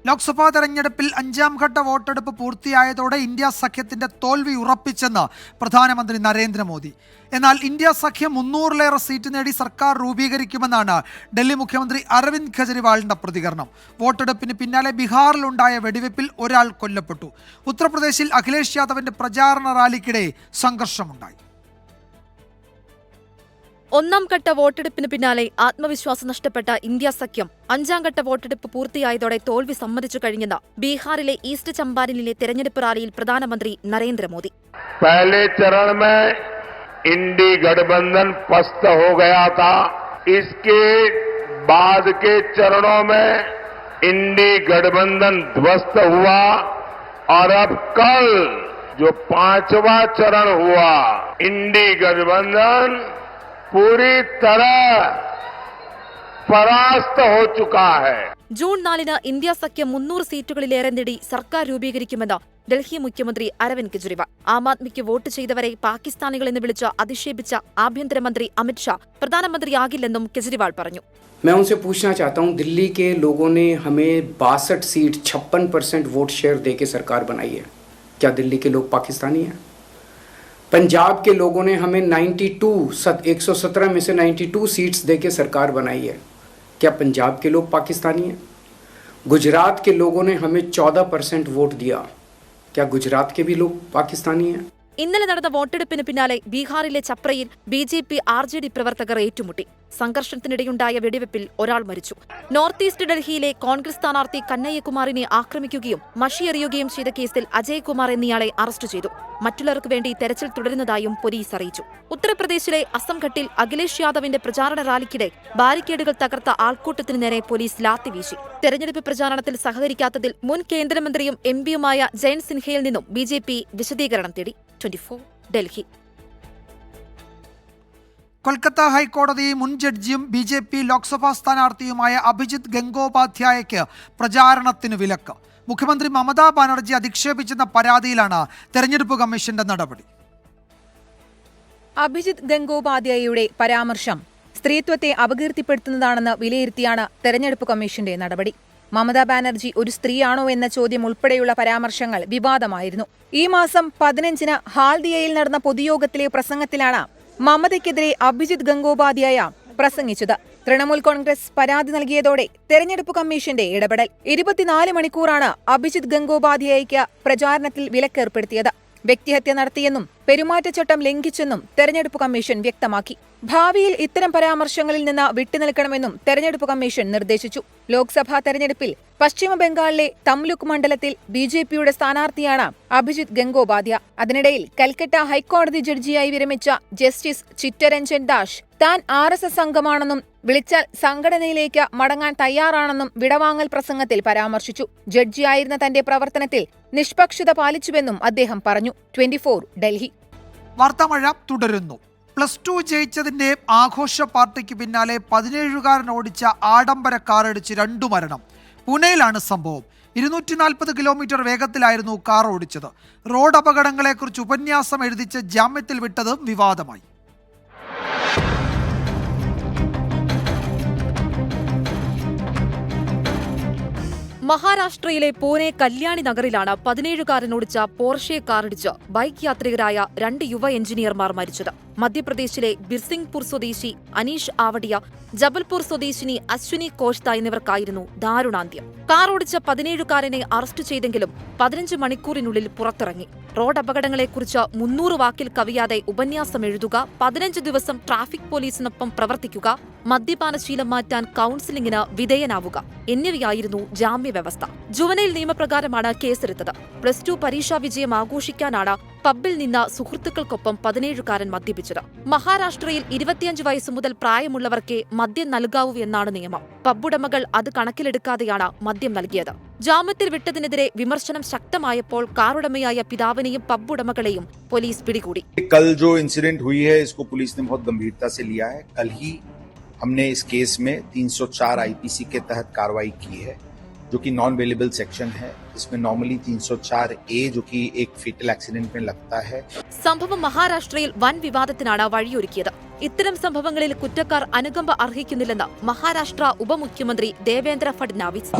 Lok Sabha തെരഞ്ഞെടുപ്പിൽ 5ാം ഘട്ട വോട്ടെടുപ്പ് പൂർത്തിയായതോടെ ഇന്ത്യ സഖ്യത്തിന്റെ തോൽവി ഉറപ്പിച്ചെന്ന് പ്രധാനമന്ത്രി നരേന്ദ്രമോദി. എന്നാൽ ഇന്ത്യ സഖ്യം 300-ലേറെ സീറ്റ് നേടി സർക്കാർ രൂപീകരിക്കുമെന്നാണ് ഡൽഹി മുഖ്യമന്ത്രി അരവിന്ദ് കെജ്രിവാളിന്റെ പ്രതികരണം. വോട്ടെടുപ്പിന് പിന്നാലെ ബീഹാറിലുണ്ടായ വെടിവെപ്പിൽ ഒരാൾ കൊല്ലപ്പെട്ടു. ഉത്തർപ്രദേശിൽ അഖിലേഷ് യാദവിന്റെ പ്രചാരണ റാലിക്കിടെ സംഘർഷമുണ്ടായി. 1ാം ഘട്ട വോട്ടെടുപ്പിന് പിന്നാലെ ആത്മവിശ്വാസം നഷ്ടപ്പെട്ട ഇന്ത്യ സഖ്യം 5ാം ഘട്ട വോട്ടെടുപ്പ് പൂർത്തിയായതോടെ തോൽവി സമ്മതിച്ചു കഴിഞ്ഞെന്ന് ബീഹാറിലെ ഈസ്റ്റ് ചമ്പാരനിലെ തെരഞ്ഞെടുപ്പ് റാലിയിൽ പ്രധാനമന്ത്രി നരേന്ദ്രമോദി. पहले चरण में इंडी गठबंधन पस्त हो गया था. इसके बाद के चरणों में इंडी गठबंधन ध्वस्त हुआ और अब कल जो 5वां चरण हुआ, इंडी गठबंधन पूरी तरह परास्त हो चुका है. ജൂൺ 4 ഇന്ത്യ സഖ്യം 300 സീറ്റുകളിലേറെ നേടി സർക്കാർ രൂപീകരിക്കുമെന്ന് ഡൽഹി മുഖ്യമന്ത്രി അരവിന്ദ് കെജ്രിവാൾ. ആം ആദ്മിക്ക് വോട്ട് ചെയ്തവരെ പാകിസ്ഥാനികൾ എന്ന് വിളിച്ച് അധിക്ഷേപിച്ച ആഭ്യന്തരമന്ത്രി അമിത്ഷാ പ്രധാനമന്ത്രിയാകില്ലെന്നും കെജ്രിവാൾ പറഞ്ഞു. मैं उनसे पूछना चाहता हूं, दिल्ली के लोगों ने हमें 62 सीट 56% वोट शेयर देके सरकार बनाई है. क्या दिल्ली के लोग पाकिस्तानी हैं? पंजाब के लोगों ने हमें 117 में से 92 सीट्स देके सरकार बनाई है. क्या पंजाब के लोग पाकिस्तानी हैं? गुजरात के लोगों ने हमें 14% वोट दिया. क्या गुजरात के भी लोग पाकिस्तानी हैं? ഇന്നലെ നടന്ന വോട്ടെടുപ്പിന് പിന്നാലെ ബീഹാറിലെ ചപ്രയിൽ BJP RJD പ്രവർത്തകർ ഏറ്റുമുട്ടി. സംഘർഷത്തിനിടെയുണ്ടായ വെടിവെപ്പിൽ ഒരാൾ മരിച്ചു. നോർത്ത് ഈസ്റ്റ് ഡൽഹിയിലെ കോൺഗ്രസ് സ്ഥാനാർത്ഥി കന്നയ്യകുമാറിനെ ആക്രമിക്കുകയും മഷിയെറിയുകയും ചെയ്ത കേസിൽ അജയ് കുമാർ എന്നയാളെ അറസ്റ്റ് ചെയ്തു. മറ്റുള്ളവർക്ക് വേണ്ടി തെരച്ചിൽ തുടരുന്നതായും പോലീസ് അറിയിച്ചു. ഉത്തർപ്രദേശിലെ അസംഘട്ടിൽ അഖിലേഷ് യാദവിന്റെ പ്രചാരണ റാലിക്കിടെ ബാരിക്കേഡുകൾ തകർത്ത ആൾക്കൂട്ടത്തിന് നേരെ പോലീസ് ലാത്തി വീശി. തെരഞ്ഞെടുപ്പ് പ്രചാരണത്തിൽ സഹകരിക്കാത്തതിൽ മുൻ കേന്ദ്രമന്ത്രിയും MP-യുമായ ജയന്ത് സിൻഹയിൽ നിന്നും BJP വിശദീകരണം തേടി. 24 ഡൽഹി. കൊൽക്കത്ത ഹൈക്കോടതി മുൻ ജഡ്ജിയും BJP ലോക്സഭാ സ്ഥാനാർത്ഥിയുമായ അഭിജിത്ത് ഗംഗോപാധ്യായയ്ക്ക് പ്രചാരണത്തിന് വിലക്ക്. മുഖ്യമന്ത്രി മമതാ ബാനർജി അധിക്ഷേപിച്ചെന്ന പരാതിയിലാണ് തെരഞ്ഞെടുപ്പ് കമ്മീഷന്റെ നടപടി. അഭിജിത്ത് ഗംഗോപാധ്യായയുടെ പരാമർശം സ്ത്രീത്വത്തെ അപകീർത്തിപ്പെടുത്തുന്നതാണെന്ന് വിലയിരുത്തിയാണ് തെരഞ്ഞെടുപ്പ് കമ്മീഷന്റെ നടപടി. മമതാ ബാനർജി ഒരു സ്ത്രീയാണോ എന്ന ചോദ്യം ഉൾപ്പെടെയുള്ള പരാമർശങ്ങൾ വിവാദമായിരുന്നു. ഈ മാസം 15 ഹാൽദിയയിൽ നടന്ന പൊതുയോഗത്തിലെ പ്രസംഗത്തിലാണ് മമതയ്ക്കെതിരെ അഭിജിത്ത് ഗംഗോപാധ്യായ പ്രസംഗിച്ചത്. തൃണമൂൽ കോൺഗ്രസ് പരാതി നൽകിയതോടെ തെരഞ്ഞെടുപ്പ് കമ്മീഷന്റെ ഇടപെടൽ. 24 മണിക്കൂറാണ് അഭിജിത്ത് ഗംഗോപാധ്യായയ്ക്ക് പ്രചാരണത്തിൽ വിലക്കേർപ്പെടുത്തിയത്. വ്യക്തിഹത്യ നടത്തിയെന്നും പെരുമാറ്റച്ചട്ടം ലംഘിച്ചെന്നും തെരഞ്ഞെടുപ്പ് കമ്മീഷൻ വ്യക്തമാക്കി. ഭാവിയിൽ ഇത്തരം പരാമർശങ്ങളിൽ നിന്ന് വിട്ടുനിൽക്കണമെന്നും തെരഞ്ഞെടുപ്പ് കമ്മീഷൻ നിർദ്ദേശിച്ചു. ലോക്സഭാ തെരഞ്ഞെടുപ്പിൽ പശ്ചിമ ബംഗാളിലെ തംലുക് മണ്ഡലത്തിൽ BJPയുടെ സ്ഥാനാർത്ഥിയാണ് അഭിജിത്ത് ഗംഗോപാധ്യ. അതിനിടയിൽ കൽക്കട്ട ഹൈക്കോടതി ജഡ്ജിയായി വിരമിച്ച ജസ്റ്റിസ് ചിത്തരഞ്ജൻ ദാസ് താൻ RSS അംഗമാണെന്നും വിളിച്ചാൽ സംഘടനയിലേക്ക് മടങ്ങാൻ തയ്യാറാണെന്നും വിടവാങ്ങൽ പ്രസംഗത്തിൽ പരാമർശിച്ചു. ജഡ്ജിയായിരുന്ന തന്റെ പ്രവർത്തനത്തിൽ നിഷ്പക്ഷത പാലിച്ചുവെന്നും അദ്ദേഹം പറഞ്ഞു. 24 ഡൽഹി. വാർത്താമഴ തുടരുന്നു. +2 ജയിച്ചതിന്റെ ആഘോഷ പാർട്ടിക്ക് പിന്നാലെ 17-കാരൻ ഓടിച്ച ആഡംബര കാറിടിച്ച് 2 മരണം. പൂനെയിലാണ് സംഭവം. 240 കിലോമീറ്റർ വേഗത്തിലായിരുന്നു കാർ ഓടിച്ചത്. റോഡ് അപകടങ്ങളെക്കുറിച്ച് ഉപന്യാസം എഴുതിച്ച് ജാമ്യത്തിൽ വിട്ടത് വിവാദമായി. മഹാരാഷ്ട്രയിലെ പൂനെ കല്യാണി നഗറിലാണ് 17-കാരൻ ഓടിച്ച പോർഷെ കാറിടിച്ച് ബൈക്ക് യാത്രികരായ 2 യുവ എഞ്ചിനീയർമാർ മരിച്ചത്. മധ്യപ്രദേശിലെ ബിർസിംഗ്പൂർ സ്വദേശി അനീഷ് ആവടിയ, ജബൽപൂർ സ്വദേശിനി അശ്വിനി കോഷ്ത എന്നിവർക്കായിരുന്നു ദാരുണാന്ത്യം. കാർ ഓടിച്ച 17-കാരനെ അറസ്റ്റ് ചെയ്തെങ്കിലും 15 മണിക്കൂറിനുള്ളിൽ പുറത്തിറങ്ങി. റോഡ് അപകടങ്ങളെക്കുറിച്ച് 300 വാക്കിൽ കവിയാതെ ഉപന്യാസം എഴുതുക, 15 ദിവസം ട്രാഫിക് പോലീസിനൊപ്പം പ്രവർത്തിക്കുക, മദ്യപാനശീലം മാറ്റാൻ കൌൺസിലിംഗിന് വിധേയനാവുക എന്നിവയായിരുന്നു ജാമ്യവ്യവസ്ഥ. ജുവനൈൽ നിയമപ്രകാരമാണ് കേസെടുത്തത്. +2 പരീക്ഷാ വിജയം ആഘോഷിക്കാനാണ് പബ്ബിൽ നിന്ന് സുഹൃത്തുക്കൾക്കൊപ്പം 17-കാരൻ മദ്യപിച്ചത്. മഹാരാഷ്ട്രയിൽ 25 വയസ്സ് മുതൽ പ്രായമുള്ളവർക്കേ മദ്യം നൽകാവൂ എന്നാണ് നിയമം. പബ്ബുടമകൾ അത് കണക്കിലെടുക്കാതെയാണ് മദ്യം നൽകിയത്. ജാമ്യത്തിൽ വിട്ടതിനെതിരെ വിമർശനം ശക്തമായപ്പോൾ കാറുടമയായ പിതാവിനെയും പബ്ബുടമകളെയും പോലീസ് പിടികൂടി. कल जो इंसिडेंट हुई है इसको पुलिस ने बहुत गंभीरता से लिया है. कल ही हमने इस केस में 304 IPC के तहत कार्रवाई की है, जो कि नॉन वेलेबल सेक्शन है. इसमें नॉर्मली 304A जो कि एक फेटल एक्सीडेंट में लगता है. സംഭവം മഹാരാഷ്ട്രയിൽ വൻ വിവാദത്തിനാണ് വഴിയൊരുക്കിയത്. ഇത്തരം സംഭവങ്ങളിൽ കുറ്റക്കാർ അനുകമ്പ അർഹിക്കുന്നില്ലെന്ന് മഹാരാഷ്ട്ര ഉപമുഖ്യമന്ത്രി ദേവേന്ദ്ര ഫഡ്നാവിസ്.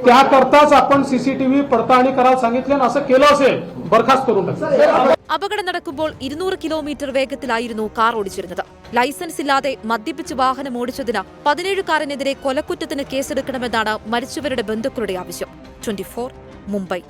त्या करताच आपण CCTV पडताळणी करायला सांगितले आणि असं केलं असेल बरखास्त करून टाका. അപകടം നടക്കുമ്പോൾ 200 കിലോമീറ്റർ വേഗത്തിലായിരുന്നു കാർ ഓടിച്ചിരുന്നത്. ലൈസൻസ് ഇല്ലാതെ മദ്യപിച്ച് വാഹനം ഓടിച്ചതിന് 17-കാരനെതിരെ കൊലക്കുറ്റത്തിന് കേസെടുക്കണമെന്നാണ് മരിച്ചവരുടെ ബന്ധുക്കളുടെ ആവശ്യം. 24 മുംബൈ.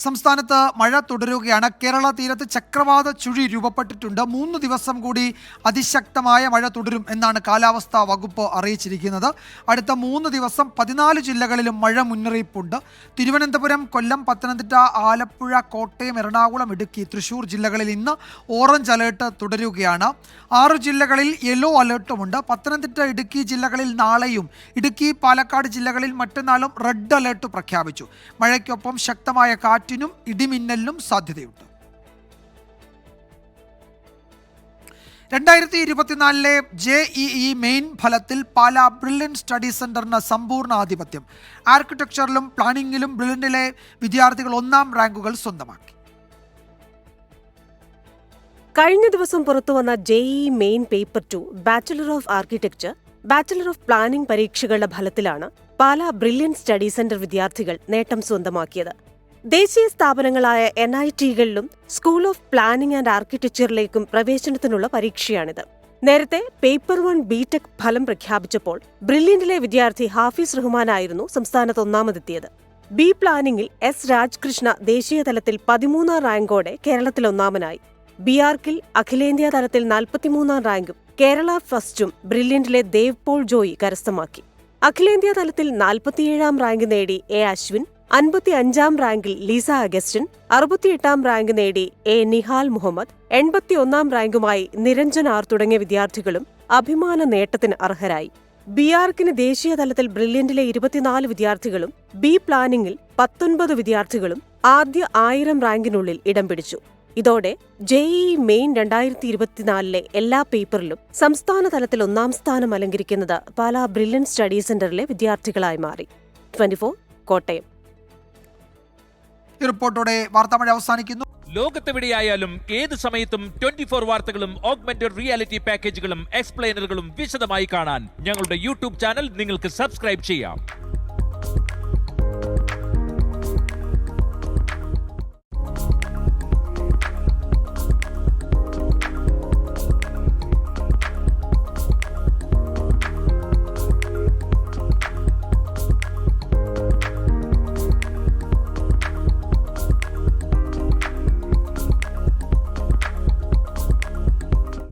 സംസ്ഥാനത്ത് മഴ തുടരുകയാണ്. കേരള തീരത്ത് ചക്രവാത ചുഴി രൂപപ്പെട്ടിട്ടുണ്ട്. 3 ദിവസം കൂടി അതിശക്തമായ മഴ തുടരും എന്നാണ് കാലാവസ്ഥാ വകുപ്പ് അറിയിച്ചിരിക്കുന്നത്. അടുത്ത 3 ദിവസം 14 ജില്ലകളിലും മഴ മുന്നറിയിപ്പുണ്ട്. തിരുവനന്തപുരം, കൊല്ലം, പത്തനംതിട്ട, ആലപ്പുഴ, കോട്ടയം, എറണാകുളം, ഇടുക്കി, തൃശൂർ ജില്ലകളിൽ ഇന്ന് ഓറഞ്ച് അലേർട്ട് തുടരുകയാണ്. 6 ജില്ലകളിൽ യെല്ലോ അലേർട്ടുമുണ്ട്. പത്തനംതിട്ട, ഇടുക്കി ജില്ലകളിൽ നാളെയും, ഇടുക്കി, പാലക്കാട് ജില്ലകളിൽ മറ്റന്നാളും റെഡ് അലേർട്ട് പ്രഖ്യാപിച്ചു. മഴയ്ക്കൊപ്പം ശക്തമായ കാറ്റിനും ഇടിമിന്നലിനും സാധ്യതയുണ്ട്. 2024 JEE മെയിൻ ഫലത്തിൽ പാലാ ബ്രില്യൻറ്റ് സ്റ്റഡി സെന്ററിന് സമ്പൂർണ്ണ ആധിപത്യം. ആർക്കിടെക്ചറിലും പ്ലാനിങ്ങിലും ബ്രില്യൻറ്റിലെ വിദ്യാർത്ഥികൾ 1ാം റാങ്കുകൾ സ്വന്തമാക്കി. കഴിഞ്ഞ ദിവസം പുറത്തുവന്ന JEE main paper 2 bachelor of architecture, bachelor of planning പരീക്ഷകളുടെ ഫലത്തിലാണ് പാലാ ബ്രില്യൻറ്റ് സ്റ്റഡി സെന്റർ വിദ്യാർത്ഥികൾ നേട്ടം സ്വന്തമാക്കിയത്. ദേശീയ സ്ഥാപനങ്ങളായ NIT-കളിലും സ്കൂൾ ഓഫ് പ്ലാനിംഗ് ആൻഡ് ആർക്കിടെക്ചറിലേക്കും പ്രവേശനത്തിനുള്ള പരീക്ഷയാണിത്. നേരത്തെ പേപ്പർ 1 ബിടെക് ഫലം പ്രഖ്യാപിച്ചപ്പോൾ ബ്രില്യന്റിലെ വിദ്യാർത്ഥി ഹാഫിസ് റഹ്മാനായിരുന്നു സംസ്ഥാനത്ത് ഒന്നാമതെത്തിയത്. ബി പ്ലാനിംഗിൽ S രാജ്കൃഷ്ണ ദേശീയതലത്തിൽ 13ാം റാങ്കോടെ കേരളത്തിൽ ഒന്നാമനായി. BArcൽ അഖിലേന്ത്യാ തലത്തിൽ 43ാം റാങ്കും കേരള ഫസ്റ്റും ബ്രില്യന്റിലെ ദേവ് പോൾ ജോയി കരസ്ഥമാക്കി. അഖിലേന്ത്യാ തലത്തിൽ 47ാം റാങ്ക് നേടി A അശ്വിൻ, 55ാം റാങ്കിൽ ലീസ അഗസ്റ്റിൻ, 68ാം റാങ്ക് നേടി A നിഹാൽ മുഹമ്മദ്, 81ാം റാങ്കുമായി നിരഞ്ജൻ ആർ തുടങ്ങിയ വിദ്യാർത്ഥികളും അഭിമാന നേട്ടത്തിന് അർഹരായി. BArcന് ദേശീയ തലത്തിൽ ബ്രില്യന്റിലെ 24 വിദ്യാർത്ഥികളും ബി പ്ലാനിംഗിൽ 19 വിദ്യാർത്ഥികളും ആദ്യ 1000 റാങ്കിനുള്ളിൽ ഇടം പിടിച്ചു. ഇതോടെ JEE മെയിൻ 2024 എല്ലാ പേപ്പറിലും സംസ്ഥാന തലത്തിൽ 1ാം സ്ഥാനം അലങ്കരിക്കുന്നത് പാലാ ബ്രില്യൻറ്റ് സ്റ്റഡി സെന്ററിലെ വിദ്യാർത്ഥികളായി മാറി. 24 കോട്ടയം. ഈ റിപ്പോർട്ടോടെ വാർത്താമഴ അവസാനിക്കുന്നു. ലോകത്തെവിടെയായാലും ഏത് സമയത്തും 24 വാർത്തകളും ഓഗ്മെന്റഡ് റിയാലിറ്റി പാക്കേജുകളും എക്സ്പ്ലെയിനറുകളും വിശദമായി കാണാൻ ഞങ്ങളുടെ യൂട്യൂബ് ചാനൽ നിങ്ങൾക്ക് സബ്സ്ക്രൈബ് ചെയ്യാം.